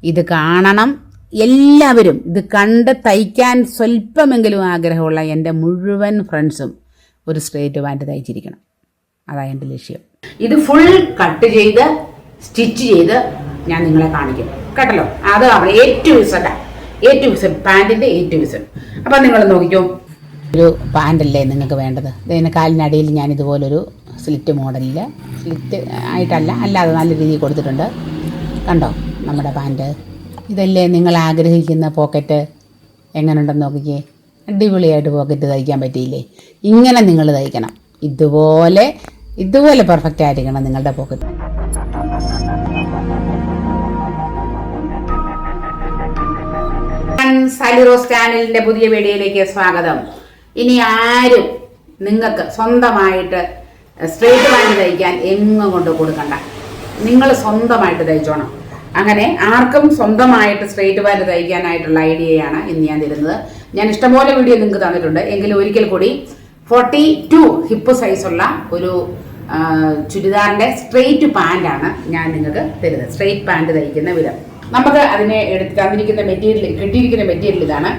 ഇത് കാണണം. എല്ലാവരും ഇത് കണ്ട് തയ്ക്കാൻ സ്വല്പമെങ്കിലും ആഗ്രഹമുള്ള എൻ്റെ മുഴുവൻ ഫ്രണ്ട്സും ഒരു സ്ട്രേറ്റ് പാൻറ്റ് തയ്ച്ചിരിക്കണം. അതാണ് എൻ്റെ ലക്ഷ്യം. ഇത് ഫുൾ കട്ട് ചെയ്ത് സ്റ്റിച്ച് ചെയ്ത് ഞാൻ നിങ്ങളെ കാണിക്കും കേട്ടല്ലോ. അത് എ ടു ഇസഡ് പാൻറ്റിൻ്റെ എ ടു ഇസഡ്. അപ്പം നിങ്ങൾ നോക്കിക്കോ, ഒരു പാൻറ്റല്ലേ നിങ്ങൾക്ക് വേണ്ടത്. ഇതിന് കാലിനടിയിൽ ഞാൻ ഇതുപോലൊരു സ്ലിറ്റ് മോഡലിൽ, സ്ലിറ്റ് ആയിട്ടല്ല അല്ലാതെ നല്ല രീതിയിൽ കൊടുത്തിട്ടുണ്ട്. കണ്ടോ നമ്മുടെ പാൻറ്റ്? ഇതല്ലേ നിങ്ങൾ ആഗ്രഹിക്കുന്ന പോക്കറ്റ്? എങ്ങനെയുണ്ടെന്ന് നോക്കിക്കേ. അടിപൊളിയായിട്ട് പോക്കറ്റ് തയ്ക്കാൻ പറ്റിയില്ലേ? ഇങ്ങനെ നിങ്ങൾ തയ്ക്കണം. ഇതുപോലെ പെർഫെക്റ്റ് ആയിരിക്കണം നിങ്ങളുടെ പോക്കറ്റ്. സാലിറോസ് ചാനലിൻ്റെ പുതിയ വീഡിയോയിലേക്ക് സ്വാഗതം. ഇനി ആരും നിങ്ങൾക്ക് സ്വന്തമായിട്ട് സ്ട്രേറ്റ് പാൻറ്റ് തയ്ക്കാൻ എങ്ങും കൊണ്ട് കൊടുക്കണ്ട. നിങ്ങൾ സ്വന്തമായിട്ട് തയ്ച്ചോണം. അങ്ങനെ ആർക്കും സ്വന്തമായിട്ട് സ്ട്രേറ്റ് പാൻറ്റ് തയ്ക്കാനായിട്ടുള്ള ഐഡിയയാണ് ഇന്ന് ഞാൻ തരുന്നത്. ഞാൻ ഇഷ്ടംപോലെ വീഡിയോ നിങ്ങൾക്ക് തന്നിട്ടുണ്ട്. എങ്കിലും ഒരിക്കൽ കൂടി 42 ഹിപ്പ് സൈസുള്ള ഒരു ചുരിദാറിൻ്റെ സ്ട്രേറ്റ് പാൻറ്റാണ് ഞാൻ നിങ്ങൾക്ക് തരുന്നത്. സ്ട്രേറ്റ് പാൻറ്റ് തയ്ക്കുന്ന വിധം നമുക്ക് അതിനെ തന്നിരിക്കുന്ന മെറ്റീരിയൽ, കിട്ടിയിരിക്കുന്ന മെറ്റീരിയൽ ഇതാണ്.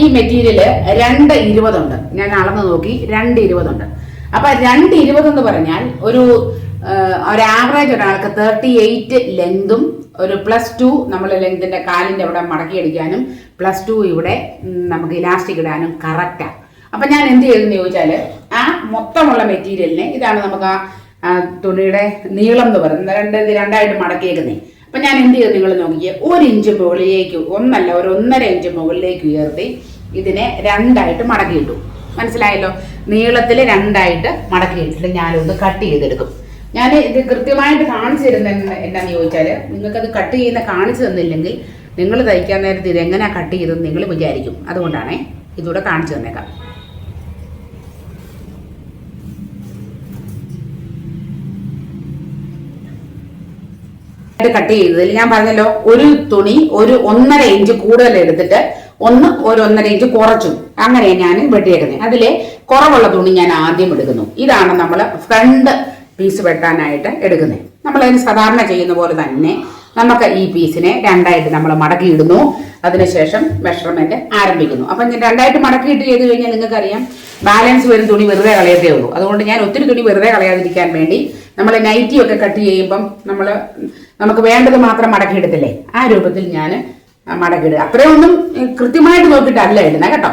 ഈ മെറ്റീരിയൽ 2.20 ഉണ്ട്. ഞാൻ അളന്ന് നോക്കി 2.20 ഉണ്ട്. അപ്പം 2.20 എന്ന് പറഞ്ഞാൽ ഒരു ആവറേജ് ഒരാൾക്ക് 38 ലെങ്തും ഒരു +2 നമ്മൾ ലെങ്തിൻ്റെ കാലിൻ്റെ അവിടെ മടക്കിയടിക്കാനും +2 ഇവിടെ നമുക്ക് ഇലാസ്റ്റിക് ഇടാനും കറക്റ്റാണ്. അപ്പം ഞാൻ എന്ത് ചെയ്തെന്ന് ചോദിച്ചാൽ ആ മൊത്തമുള്ള മെറ്റീരിയലിനെ, ഇതാണ് നമുക്ക് ആ തുണിയുടെ നീളം എന്ന് പറയുന്നത്, രണ്ടായിട്ട് മടക്കിയേക്കുന്നേ. അപ്പം ഞാൻ എന്ത് ചെയ്തു നിങ്ങൾ നോക്കിയാൽ 1 ഇഞ്ച് മുകളിലേക്ക്, ഒന്നല്ല ഒരു 1.5 ഇഞ്ച് മുകളിലേക്ക് ഉയർത്തി ഇതിനെ 2ആയിട്ട് മടക്കിയിട്ടു. മനസ്സിലായല്ലോ? നീളത്തിൽ 2ആയിട്ട് മടക്കിയിട്ടിട്ട് ഞാനൊന്ന് കട്ട് ചെയ്തെടുക്കും. ഞാൻ ഇത് കൃത്യമായിട്ട് കാണിച്ചു തരുന്നത് എന്നാന്ന് ചോദിച്ചാൽ, നിങ്ങൾക്കത് കട്ട് ചെയ്യുന്ന കാണിച്ചു തന്നില്ലെങ്കിൽ നിങ്ങൾ തയ്ക്കാൻ നേരത്ത് ഇതെങ്ങനെയാണ് കട്ട് ചെയ്തതെന്ന് നിങ്ങൾ വിചാരിക്കും. അതുകൊണ്ടാണേ ഇതുകൂടെ കാണിച്ചു തന്നേക്കാം. കട്ട് ചെയ്തതിൽ ഞാൻ പറഞ്ഞല്ലോ, ഒരു തുണി ഒരു 1.5 ഇഞ്ച് കൂടുതൽ എടുത്തിട്ട് ഒരു 1.5 ഇഞ്ച് കുറച്ചും അങ്ങനെ ഞാൻ വെട്ടിയേക്കുന്നത്. അതിലെ കുറവുള്ള തുണി ഞാൻ ആദ്യം എടുക്കുന്നു. ഇതാണ് നമ്മൾ ഫ്രണ്ട് പീസ് വെട്ടാനായിട്ട് എടുക്കുന്നത്. നമ്മളതിന് സാധാരണ ചെയ്യുന്ന പോലെ തന്നെ നമുക്ക് ഈ പീസിനെ 2ആയിട്ട് നമ്മൾ മടക്കിയിടുന്നു. അതിനുശേഷം മെഷർമെന്റ് ആരംഭിക്കുന്നു. അപ്പം ഞാൻ 2ആയിട്ട് മടക്കിയിട്ട് ചെയ്ത് കഴിഞ്ഞാൽ നിങ്ങൾക്കറിയാം ബാലൻസ് വരും തുണി വെറുതെ കളയത്തേ ഉള്ളൂ. അതുകൊണ്ട് ഞാൻ ഒത്തിരി തുണി വെറുതെ കളയാതിരിക്കാൻ വേണ്ടി നമ്മൾ നൈറ്റിയൊക്കെ കട്ട് ചെയ്യുമ്പം നമുക്ക് വേണ്ടത് മാത്രം മടക്കിയിടത്തില്ലേ, ആ രൂപത്തിൽ ഞാൻ മടക്കിയിടുക. അത്രയൊന്നും കൃത്യമായിട്ട് നോക്കിയിട്ടല്ല ഇടുന്നത് കേട്ടോ.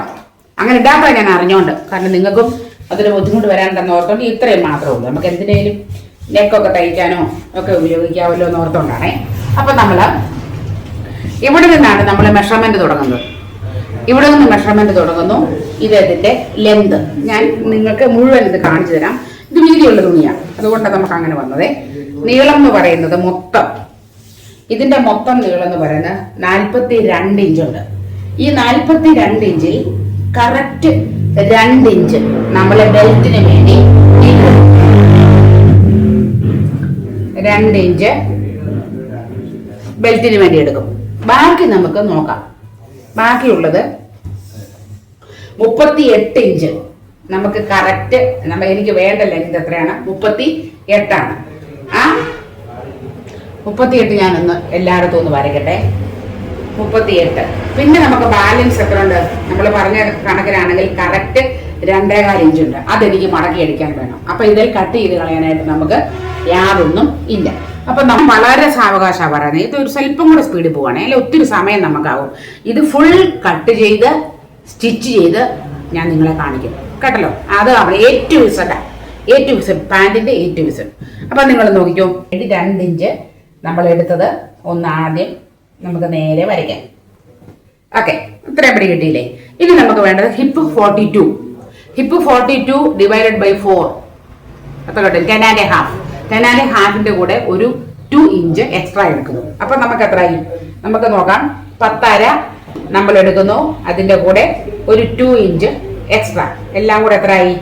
അങ്ങനെ ഇടാത്ത ഞാൻ അറിഞ്ഞോണ്ട്, കാരണം നിങ്ങൾക്കും അതിന് ബുദ്ധിമുട്ട് വരാനുണ്ടെന്ന് ഓർത്തോണ്ട് ഇത്രയും മാത്രമേ ഉള്ളൂ. നമുക്ക് എന്തിനേലും നെക്കൊക്കെ തയ്ക്കാനോ ഒക്കെ ഉപയോഗിക്കാമല്ലോ എന്ന് ഓർത്തോണ്ടാണേ. അപ്പം നമ്മൾ ഇവിടെ നിന്നാണ് നമ്മൾ മെഷർമെന്റ് തുടങ്ങുന്നത്. ഇവിടെ നിന്ന് മെഷർമെന്റ് തുടങ്ങുന്നു. ഇത് ഇതിന്റെ ലെങ്ത് ഞാൻ നിങ്ങൾക്ക് മുഴുവൻ ഇത് കാണിച്ചു തരാം. ഇത് വീതിയുള്ള തുണിയാണ്, അതുകൊണ്ടാണ് നമുക്ക് അങ്ങനെ വന്നത്. നീളം എന്ന് പറയുന്നത് ഇതിന്റെ മൊത്തം നീളം എന്ന് പറയുന്നത് 42 ഇഞ്ചുണ്ട്. ഈ 42 ഇഞ്ചിൽ കറക്റ്റ് 2 ഇഞ്ച് നമ്മളെ ബെൽറ്റിന് വേണ്ടി 2 ഇഞ്ച് ബെൽറ്റിന് വേണ്ടി എടുക്കും. ബാക്കി നമുക്ക് നോക്കാം. ബാക്കിയുള്ളത് 38 ഇഞ്ച് നമുക്ക് കറക്റ്റ് എനിക്ക് വേണ്ട ലെങ്ത് എത്രയാണ്? 38 ആ 38 ഞാനൊന്ന് എല്ലായിടത്തും ഒന്ന് വരയ്ക്കട്ടെ. 38. പിന്നെ നമുക്ക് ബാലൻസ് എത്ര ഉണ്ട്? നമ്മൾ പറഞ്ഞ കണക്കിനാണെങ്കിൽ കറക്റ്റ് 2.25 ഇഞ്ചുണ്ട്. അതെനിക്ക് മടക്കി അടിക്കാൻ വേണം. അപ്പൊ ഇതിൽ കട്ട് ചെയ്ത് കളയാനായിട്ട് നമുക്ക് യാതൊന്നും ഇല്ല. അപ്പൊ നമ്മൾ വളരെ സാവകാശമാണ് പറയുന്നത്. ഇത് ഒരു സ്വല്പം കൂടെ സ്പീഡിൽ പോവുകയാണെങ്കിൽ അല്ലെ ഒത്തിരി സമയം നമുക്കാവും. ഇത് ഫുൾ കട്ട് ചെയ്ത് സ്റ്റിച്ച് ചെയ്ത് ഞാൻ നിങ്ങളെ കാണിക്കും കേട്ടല്ലോ. അത് എ ടു ഇസഡ് പാൻറ്റിന്റെ എ ടു ഇസഡ്. അപ്പൊ നിങ്ങൾ നോക്കിക്കോ, 2 ഇഞ്ച് നമ്മൾ എടുത്തത് ഒന്ന് ആദ്യം നമുക്ക് നേരെ വരയ്ക്കാം. ഓക്കെ, ഇത്രയും പടി കിട്ടിയില്ലേ? ഇനി നമുക്ക് വേണ്ടത് ഹിപ്പ് 42 ഡിവൈഡഡ് ബൈ 4 അത്ര കിട്ടും. 10.5 കൂടെ ഒരു 2 ഇഞ്ച് എക്സ്ട്രാ എടുക്കുന്നു. അപ്പൊ നമുക്ക് എത്രയായി? നമുക്ക് നോക്കാം. 10.5 നമ്മൾ എടുക്കുന്നു, അതിന്റെ കൂടെ ഒരു 2 ഇഞ്ച് എക്സ്ട്രാ, എല്ലാം കൂടെ എത്രയായി?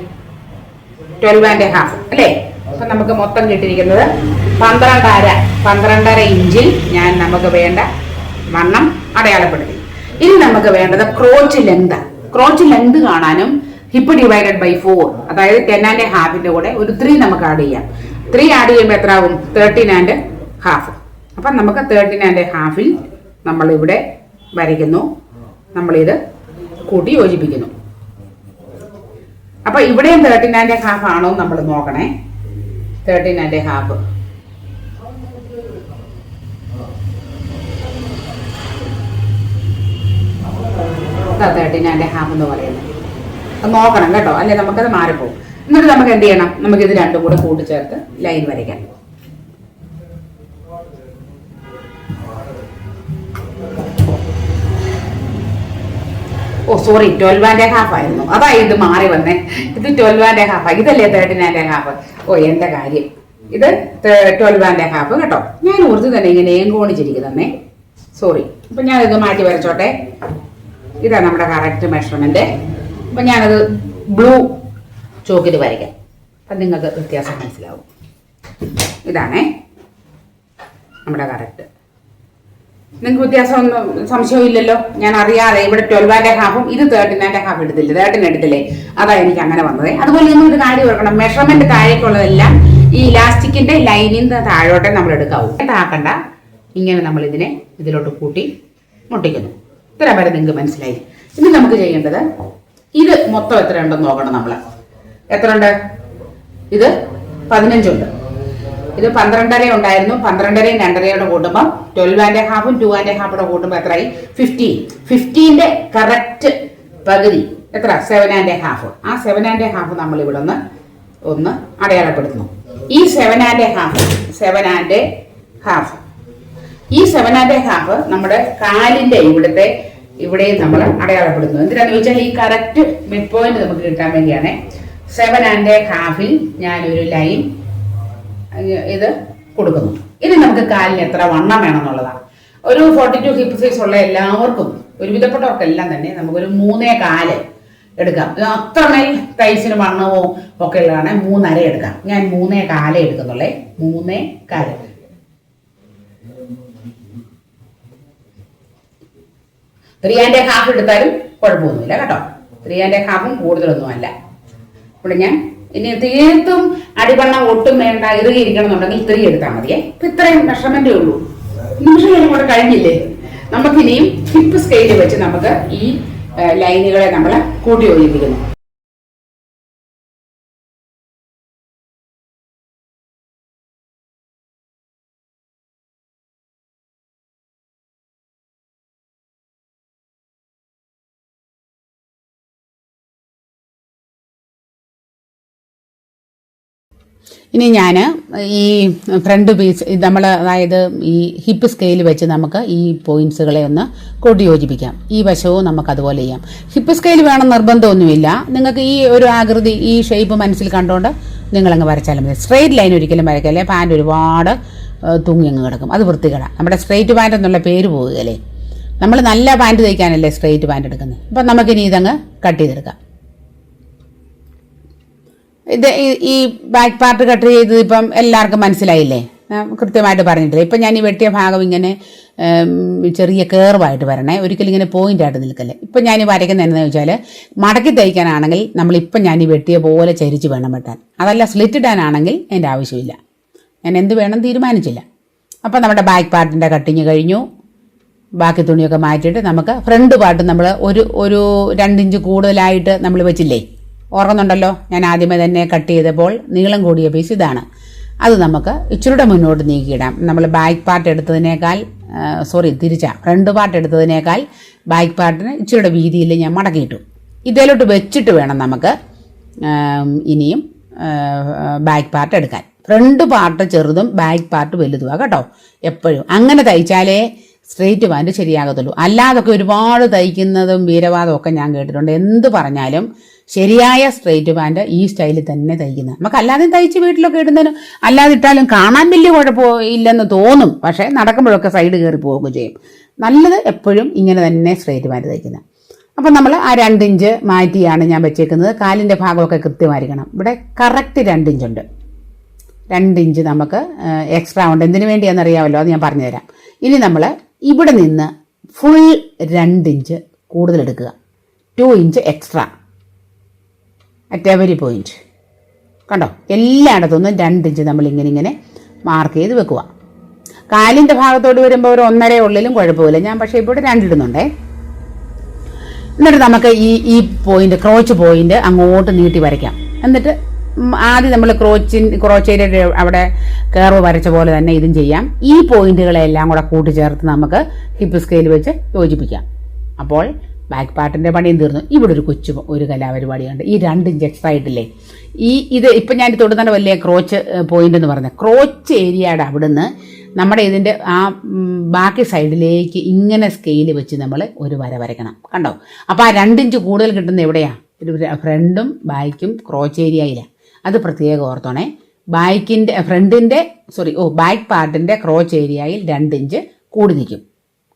12.5 അല്ലേ? അപ്പൊ നമുക്ക് മൊത്തം കിട്ടിയിരിക്കുന്നത് 12.5 ഇഞ്ചിൽ ഞാൻ നമുക്ക് വേണ്ട വണ്ണം അടയാളപ്പെടുത്തി. ഇനി നമുക്ക് വേണ്ടത് ക്രോച്ച് ലെങ്ത് കാണാനും ഹിപ്പ് ഡിവൈഡഡ് ബൈ 4, അതായത് 10.5 കൂടെ ഒരു 3 നമുക്ക് ആഡ് ചെയ്യാം. 3 ആഡ് ചെയ്യുമ്പോൾ എത്ര ആവും? 13.5. അപ്പം നമുക്ക് 13½ നമ്മളിവിടെ വരയ്ക്കുന്നു. നമ്മളിത് കൂട്ടി യോജിപ്പിക്കുന്നു. അപ്പം ഇവിടെയും 13½ ആണോ നമ്മൾ നോക്കണേ. 13½ 13½ എന്ന് പറയുന്നത് അത് നോക്കണം കേട്ടോ, അല്ലെ നമുക്കത് മാറിപ്പോകും. എന്നിട്ട് നമുക്ക് എന്ത് ചെയ്യണം, നമുക്കിത് രണ്ടും കൂടെ കൂട്ടിച്ചേർത്ത് ലൈൻ വരയ്ക്കാം. സോറി 12½ ആയിരുന്നു, അതാ ഇത് മാറി വന്നേ. ഇത് 12½ ഇതല്ലേ 13½. എന്റെ കാര്യം, ഇത് 12½ കേട്ടോ. ഞാൻ ഓർത്ത് തന്നെ ഇങ്ങനെ ഏങ്കോണിച്ചിരിക്കുന്നേ, സോറി. അപ്പം ഞാനിത് മാറ്റി വരച്ചോട്ടെ. ഇതാ നമ്മുടെ കറക്റ്റ് മെഷർമെന്റ്. അപ്പം ഞാനത് ബ്ലൂ ചോക്കിൽ വരയ്ക്കാം, അപ്പം നിങ്ങൾക്ക് വ്യത്യാസം മനസ്സിലാവും. ഇതാണേ നമ്മുടെ കറക്റ്റ്. നിങ്ങൾക്ക് വ്യത്യാസമൊന്നും സംശയമില്ലല്ലോ. ഞാൻ അറിയാതെ ഇവിടെ 12½ ഇത് 13½ എടുത്തില്ലേ, 13 എടുത്തില്ലേ, അതാ എനിക്ക് അങ്ങനെ വന്നത്. അതുപോലെ നിങ്ങൾ ഒരു കാര്യം ഓർക്കണം, മെഷർമെന്റ് താഴേക്കുള്ളതെല്ലാം ഈ ഇലാസ്റ്റിക്കിന്റെ ലൈനിന്ന് താഴോട്ടെ നമ്മൾ എടുക്കാവൂ. താക്കണ്ട, ഇങ്ങനെ നമ്മൾ ഇതിലോട്ട് കൂട്ടി മുട്ടിക്കുന്നു. ഇത്ര വരെ നിങ്ങൾക്ക് മനസ്സിലായി. ഇനി നമുക്ക് ചെയ്യേണ്ടത്, ഇത് മൊത്തം എത്ര ഉണ്ടെന്ന് നോക്കണം. നമ്മൾ എത്ര ഉണ്ട്? ഇത് 15 ഉണ്ട്. ഇത് 12½ ഉണ്ടായിരുന്നു. 12യും 2½ കൂട്ടുമ്പോൾ 12½ഉം 2½ കൂട്ടുമ്പോൾ എത്രയായി? 15. 15ന്റെ കറക്റ്റ് പകുതി എത്ര? 7½. ആ 7½ നമ്മൾ ഇവിടെ ഒന്ന് അടയാളപ്പെടുത്തുന്നു. ഈ 7½ ഈ 7½ നമ്മുടെ കാലിന്റെ ഇവിടെയും നമ്മൾ അടയാളപ്പെടുത്തുന്നു. എന്തിനാന്ന് ചോദിച്ചാൽ ഈ കറക്റ്റ് മിഡ് പോയിന്റ് നമുക്ക് കിട്ടാൻ വേണ്ടിയാണ്. 7½ ഞാനൊരു ലൈൻ ഇത് കൊടുക്കുന്നു. ഇനി നമുക്ക് കാലിന് എത്ര വണ്ണം വേണമെന്നുള്ളതാണ്. ഒരു 42 ഹിപ്പ് സൈസ് ഉള്ള എല്ലാവർക്കും, ഒരുവിധപ്പെട്ടവർക്കെല്ലാം തന്നെ നമുക്കൊരു 3.25 എടുക്കാം. അത്രമേൽ തൈസിന് വണ്ണവും ഒക്കെ ഉള്ളതാണ് 3.5 എടുക്കാം. ഞാൻ 3.25 എടുക്കുന്നുള്ളേ. 3.25 3.5 എടുത്താലും കുഴപ്പമൊന്നുമില്ല കേട്ടോ. 3.5 കൂടുതലൊന്നും അല്ല. ഇവിടെ ഞാൻ ഇനി തീർത്തും അടിവണ്ണം ഒട്ടും വേണ്ട, ഇറുകിയിരിക്കണം എന്നുണ്ടെങ്കിൽ 3 എടുത്താൽ മതിയേ. ഇപ്പൊ ഇത്രയും മെഷർമെന്റേ ഉള്ളൂ. നിമിഷങ്ങളും കൂടെ കഴിഞ്ഞില്ലേ. നമുക്കിനിയും ഹിപ്പ് സ്കെയിൽ വെച്ച് നമുക്ക് ഈ ലൈനുകളെ നമ്മൾ കൂട്ടി യോജിപ്പിക്കുന്നു. ഇനി ഞാൻ ഈ ഫ്രണ്ട് പീസ് നമ്മൾ, അതായത് ഈ ഹിപ്പ് സ്കെയിൽ വെച്ച് നമുക്ക് ഈ പോയിന്റ്സുകളെ ഒന്ന് കൂട്ടി യോജിപ്പിക്കാം. ഈ വശവും നമുക്ക് അതുപോലെ ചെയ്യാം. ഹിപ്പ് സ്കെയിൽ വേണം നിർബന്ധമൊന്നുമില്ല. നിങ്ങൾക്ക് ഈ ഒരു ആകൃതി, ഈ ഷേപ്പ് മനസ്സിൽ കണ്ടുകൊണ്ട് നിങ്ങളങ്ങ് വരച്ചാലും മതി. സ്ട്രെയിറ്റ് ലൈൻ ഒരിക്കലും വരയ്ക്കല്ലേ. പാൻറ് ഒരുപാട് തൂങ്ങി അങ്ങ് കിടക്കും, അത് വൃത്തികേടാണ്. നമ്മുടെ സ്ട്രെയിറ്റ് പാൻറ് എന്നുള്ള പേര് പോവുകയല്ലേ. നമ്മൾ നല്ല പാൻറ് തയ്ക്കാനല്ലേ സ്ട്രെയിറ്റ് പാൻറ് എടുക്കുന്നത്. അപ്പം നമുക്കിനി ഇതങ്ങ് കട്ട് ചെയ്തെടുക്കാം. ഇത് ഈ ബാക്ക് പാർട്ട് കട്ട് ചെയ്തത് ഇപ്പം എല്ലാവർക്കും മനസ്സിലായില്ലേ, കൃത്യമായിട്ട് പറഞ്ഞിട്ടില്ല. ഇപ്പം ഞാൻ ഈ വെട്ടിയ ഭാഗം ഇങ്ങനെ ചെറിയ കേർവായിട്ട് വരണേ, ഒരിക്കലും ഇങ്ങനെ പോയിൻ്റായിട്ട് നിൽക്കല്ലേ. ഇപ്പം ഞാൻ ഈ വരയ്ക്കുന്നത് എന്താണെന്ന് വെച്ചാൽ, മടക്കി തയ്ക്കാനാണെങ്കിൽ നമ്മളിപ്പം ഞാൻ ഈ വെട്ടിയ പോലെ ചരിച്ച് വേണം വെട്ടാൻ. അതല്ല സ്ലിറ്റ് ഇടാനാണെങ്കിൽ എൻ്റെ ആവശ്യമില്ല. ഞാൻ എന്ത് വേണം തീരുമാനിച്ചില്ല. അപ്പം നമ്മുടെ ബാക്ക് പാർട്ടിൻ്റെ കട്ടിങ് കഴിഞ്ഞു. ബാക്കി തുണിയൊക്കെ മാറ്റിയിട്ട് നമുക്ക് ഫ്രണ്ട് പാർട്ട് നമ്മൾ ഒരു 2 ഇഞ്ച് കൂടുതലായിട്ട് നമ്മൾ വെച്ചില്ലേ, ഓർക്കുന്നുണ്ടല്ലോ. ഞാൻ ആദ്യമേ തന്നെ കട്ട് ചെയ്തപ്പോൾ നീളം കൂടിയ പീസ് ഇതാണ്. അത് നമുക്ക് ഇച്ചിരൂടെ മുന്നോട്ട് നീക്കിയിടാം. നമ്മൾ ബാക്ക് പാർട്ട് എടുത്തതിനേക്കാൾ ഫ്രണ്ട് പാർട്ട് എടുത്തതിനേക്കാൾ ബാക്ക് പാർട്ടിന് ഇച്ചിരൂടെ വീതിയിൽ ഞാൻ മടക്കിയിട്ടു. ഇതിലോട്ട് വെച്ചിട്ട് വേണം നമുക്ക് ഇനിയും ബാക്ക് പാർട്ട് എടുക്കാൻ. ഫ്രണ്ട് പാർട്ട് ചെറുതും ബാക്ക് പാർട്ട് വലുതുമാണ് കേട്ടോ. എപ്പോഴും അങ്ങനെ തയ്ച്ചാലേ സ്ട്രെയിറ്റ് പാൻറ് ശരിയാകത്തുള്ളൂ. അല്ലാതൊക്കെ ഒരുപാട് തയ്ക്കുന്നതും വീരവാദവും ഒക്കെ ഞാൻ കേട്ടിട്ടുണ്ട്. എന്ത് പറഞ്ഞാലും ശരിയായ സ്ട്രെയിറ്റ് പാൻറ് ഈ സ്റ്റൈലിൽ തന്നെ തയ്ക്കുന്നത്. നമുക്ക് അല്ലാതെ തയ്ച്ച് വീട്ടിലൊക്കെ ഇടുന്നതിന് അല്ലാതെ ഇട്ടാലും കാണാൻ വലിയ കുഴപ്പമില്ലെന്ന് തോന്നും. പക്ഷേ നടക്കുമ്പോഴൊക്കെ സൈഡ് കയറി പോവുകയും ചെയ്യും. നല്ലത് എപ്പോഴും ഇങ്ങനെ തന്നെ സ്ട്രെയിറ്റ് പാൻറ് തയ്ക്കുന്നത്. അപ്പം നമ്മൾ ആ 2 ഇഞ്ച് മാറ്റിയാണ് ഞാൻ വെച്ചേക്കുന്നത്. കാലിൻ്റെ ഭാഗമൊക്കെ കൃത്യമായിരിക്കണം. ഇവിടെ കറക്റ്റ് 2 ഇഞ്ചുണ്ട്. 2 ഇഞ്ച് നമുക്ക് എക്സ്ട്രാ ഉണ്ട്. എന്തിനു വേണ്ടിയാണെന്നറിയാമല്ലോ, അത് ഞാൻ പറഞ്ഞുതരാം. ഇനി നമ്മൾ ഇവിടെ നിന്ന് ഫുൾ 2 ഇഞ്ച് കൂടുതലെടുക്കുക. 2 inch extra at every point. കണ്ടോ, എല്ലായിടത്തുനിന്നും 2 ഇഞ്ച് നമ്മൾ ഇങ്ങനെ മാർക്ക് ചെയ്ത് വെക്കുക. കാലിൻ്റെ ഭാഗത്തോട്ട് വരുമ്പോൾ ഒരു 1.5 ഉള്ളിലും കുഴപ്പമില്ല. ഞാൻ പക്ഷേ ഇവിടെ 2 ഇടുന്നുണ്ടേ. എന്നിട്ട് നമുക്ക് ഈ പോയിന്റ്, ക്രോച്ച് പോയിന്റ് അങ്ങോട്ട് നീട്ടി വരയ്ക്കാം. എന്നിട്ട് ആദ്യം നമ്മൾ ക്രോച്ചേരിയുടെ അവിടെ കർവ് വരച്ച പോലെ തന്നെ ഇതും ചെയ്യാം. ഈ പോയിന്റുകളെല്ലാം കൂടെ കൂട്ടിച്ചേർത്ത് നമുക്ക് ഹിപ്പ് സ്കെയിൽ വെച്ച് യോജിപ്പിക്കാം. അപ്പോൾ ബാക്ക് പാർട്ടിൻ്റെ പണിയും തീർന്നു. ഇവിടെ ഒരു കലാപരിപാടിയുണ്ട്. ഈ 2 ഇഞ്ച് എക്സ്ട്രാ ആയിട്ടില്ലേ, ഇത് ഇപ്പം ഞാൻ തൊടുന്ന വലിയ ക്രോച്ച് പോയിന്റ് എന്ന് പറഞ്ഞ ക്രോച്ച് ഏരിയയുടെ അവിടുന്ന് നമ്മുടെ ഇതിൻ്റെ ആ ബാക്കി സൈഡിലേക്ക് ഇങ്ങനെ സ്കെയിൽ വെച്ച് നമ്മൾ ഒരു വര വരയ്ക്കണം. കണ്ടോ? അപ്പോൾ ആ 2 ഇഞ്ച് കൂടുതൽ കിട്ടുന്നത് എവിടെയാണ്? ഫ്രണ്ടും ബാക്കും ക്രോച്ച് ഏരിയയിലാണ്. അത് പ്രത്യേകം ഓർത്തോണേ. ബാക്ക് പാർട്ടിൻ്റെ ക്രോച്ച് ഏരിയയിൽ 2 ഇഞ്ച് കൂടി നിൽക്കും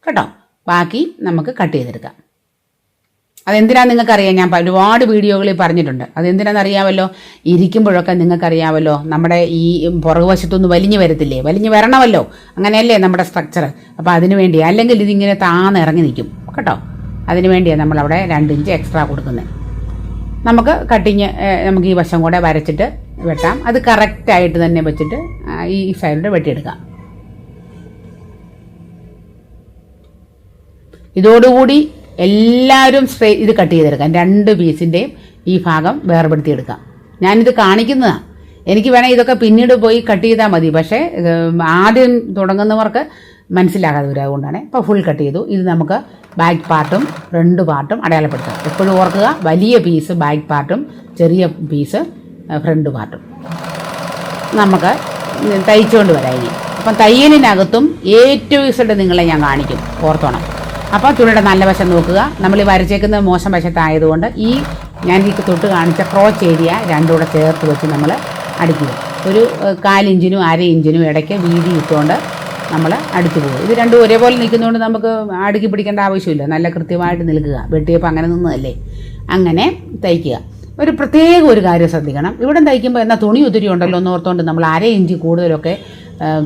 കേട്ടോ. ബാക്കി നമുക്ക് കട്ട് ചെയ്തെടുക്കാം. അതെന്തിനാണെന്ന് നിങ്ങൾക്കറിയാം, ഞാൻ ഒരുപാട് വീഡിയോകളിൽ പറഞ്ഞിട്ടുണ്ട്. അതെന്തിനാണെന്ന് അറിയാമല്ലോ, ഇരിക്കുമ്പോഴൊക്കെ നിങ്ങൾക്കറിയാമല്ലോ നമ്മുടെ ഈ പുറകുവശത്തൊന്നും വലിഞ്ഞു വരത്തില്ലേ, വലിഞ്ഞു വരണമല്ലോ, അങ്ങനെയല്ലേ നമ്മുടെ സ്ട്രക്ചർ. അപ്പോൾ അതിന് വേണ്ടിയാണ്, അല്ലെങ്കിൽ ഇതിങ്ങനെ താന്നിറങ്ങി നിൽക്കും കേട്ടോ. അതിന് വേണ്ടിയാണ് നമ്മളവിടെ 2 ഇഞ്ച് എക്സ്ട്രാ കൊടുക്കുന്നത്. നമുക്ക് നമുക്ക് ഈ വശം കൂടെ വരച്ചിട്ട് വെട്ടാം. അത് കറക്റ്റായിട്ട് തന്നെ വെച്ചിട്ട് ഈ സൈഡിൽ വെട്ടിയെടുക്കാം. ഇതോടുകൂടി എല്ലാവരും ഇത് കട്ട് ചെയ്തെടുക്കാം. 2 പീസിൻ്റെയും ഈ ഭാഗം വേർപെടുത്തിയെടുക്കാം. ഞാനിത് കാണിക്കുന്നതാണ്. എനിക്ക് വേണേൽ ഇതൊക്കെ പിന്നീട് പോയി കട്ട് ചെയ്താൽ മതി. പക്ഷേ ആദ്യം തുടങ്ങുന്നവർക്ക് മനസ്സിലാകാതെ വരും. അതുകൊണ്ടാണ് ഇപ്പോൾ ഫുൾ കട്ട് ചെയ്തു. ഇത് നമുക്ക് ബാക്ക് പാർട്ടും ഫ്രണ്ട് പാർട്ടും അടയാളപ്പെടുത്താം. എപ്പോഴും ഓർക്കുക, വലിയ പീസ് ബാക്ക് പാർട്ടും ചെറിയ പീസ് ഫ്രണ്ട് പാർട്ടും. നമുക്ക് തയ്ച്ചുകൊണ്ട് വരാം ഇനി. അപ്പം തയ്യലിനകത്തും ഏറ്റവും ഇഷ്ടം നിങ്ങളെ ഞാൻ കാണിക്കും, ഓർത്തോണം. അപ്പോൾ തുണിയുടെ നല്ല വശം നോക്കുക. നമ്മൾ ഈ വരച്ചേക്കുന്നത് മോശം വശത്തായതുകൊണ്ട് ഞാൻ ഈ തൊട്ട് കാണിച്ച ക്രോച്ച് ഏരിയ 2 കൂടെ ചേർത്ത് വെച്ച് നമ്മൾ അടിക്കുക. ഒരു 1/4 ഇഞ്ചിനും 1/2 ഇഞ്ചിനും ഇടയ്ക്ക് വീതി ഇട്ടുകൊണ്ട് നമ്മൾ അടിച്ചു പോകും. ഇത് 2 ഒരേപോലെ നിൽക്കുന്നതുകൊണ്ട് നമുക്ക് അടുക്കി പിടിക്കേണ്ട ആവശ്യമില്ല. നല്ല കൃത്യമായിട്ട് നിൽക്കുക. വെട്ടിയപ്പോൾ അങ്ങനെ നിന്നതല്ലേ. അങ്ങനെ തയ്ക്കുക. ഒരു കാര്യം ശ്രദ്ധിക്കണം. ഇവിടെ തയ്ക്കുമ്പോൾ എന്നാൽ തുണി ഒത്തിരി ഉണ്ടല്ലോ എന്ന് ഓർത്തുകൊണ്ട് നമ്മൾ 1/2 ഇഞ്ച് കൂടുതലൊക്കെ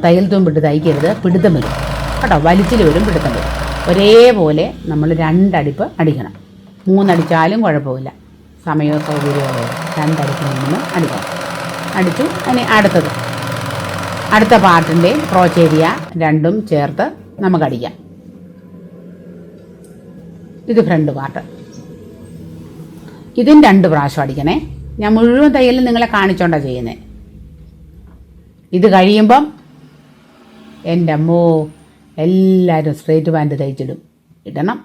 തയ്യൽ തുമ്പിട്ട് തയ്ക്കരുത്. പിടുത്തം വരും കേട്ടോ. വലിച്ചിൽ വരും, പിടുത്തം വരും. ഒരേപോലെ നമ്മൾ 2 അടിപ്പ് അടിക്കണം. 3 അടിച്ചാലും കുഴപ്പമില്ല, സമയവും സൗകര്യവും. 2 അടിപ്പിൽ നിന്ന് അടിക്കണം. അടിച്ചു. ഇനി അടുത്ത പാർട്ടിൻ്റെ ക്രോച്ച് ഏരിയ 2ഉം ചേർത്ത് നമുക്കടിക്കാം. ഇത് ഫ്രണ്ട് പാർട്ട്. ഇതും 2 പ്രാവശ്യം അടിക്കണേ. ഞാൻ മുഴുവൻ തയ്യലും നിങ്ങളെ കാണിച്ചോണ്ടാണ് ചെയ്യുന്നത്. ഇത് കഴിയുമ്പം എൻ്റെ അമ്മോ എല്ലാവരും സ്ട്രേറ്റ് പാൻറ്റ് തയ്ച്ചിടും. ഇടണം,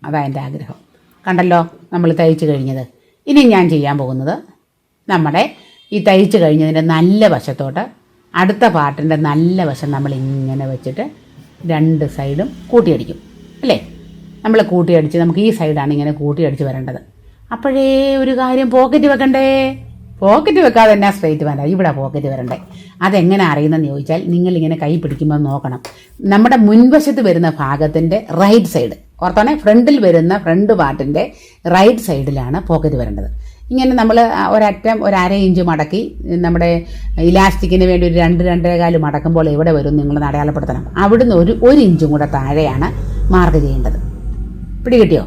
അതാണ് എൻ്റെ ആഗ്രഹം. കണ്ടല്ലോ നമ്മൾ തയ്ച്ച് കഴിഞ്ഞത്. ഇനി ഞാൻ ചെയ്യാൻ പോകുന്നത് നമ്മുടെ ഈ തയ്ച്ച് കഴിഞ്ഞതിൻ്റെ നല്ല വശത്തോട്ട് അടുത്ത പാർട്ടിൻ്റെ നല്ല വശം നമ്മൾ ഇങ്ങനെ വെച്ചിട്ട് 2 സൈഡും കൂട്ടിയടിക്കും അല്ലേ. നമ്മൾ കൂട്ടിയടിച്ച് നമുക്ക് ഈ സൈഡാണ് ഇങ്ങനെ കൂട്ടിയടിച്ച് വരേണ്ടത്. അപ്പോഴേ ഒരു കാര്യം, പോക്കറ്റ് വെക്കണ്ടേ? പോക്കറ്റ് വെക്കാതെ തന്നെ സ്ട്രേറ്റ് വേണ്ട, ഇവിടെ പോക്കറ്റ് വരണ്ടേ. അതെങ്ങനെ അറിയുന്നതെന്ന് ചോദിച്ചാൽ നിങ്ങളിങ്ങനെ കൈ പിടിക്കുമ്പോൾ നോക്കണം. നമ്മുടെ മുൻവശത്ത് വരുന്ന ഭാഗത്തിൻ്റെ റൈറ്റ് സൈഡ് ഓർത്തോണേ. ഫ്രണ്ടിൽ വരുന്ന ഫ്രണ്ട് പാർട്ടിൻ്റെ റൈറ്റ് സൈഡിലാണ് പോക്കറ്റ് വരേണ്ടത്. ഇങ്ങനെ നമ്മൾ ഒരറ്റം 1/2 ഇഞ്ച് മടക്കി നമ്മുടെ ഇലാസ്റ്റിക്കിന് വേണ്ടി ഒരു 2-2.25 മടക്കുമ്പോൾ എവിടെ വരും നിങ്ങൾ അടയാളപ്പെടുത്തണം. അവിടുന്ന് ഒരു ഇഞ്ചും കൂടെ താഴെയാണ് മാർക്ക് ചെയ്യേണ്ടത്. പിടികിട്ടിയോ?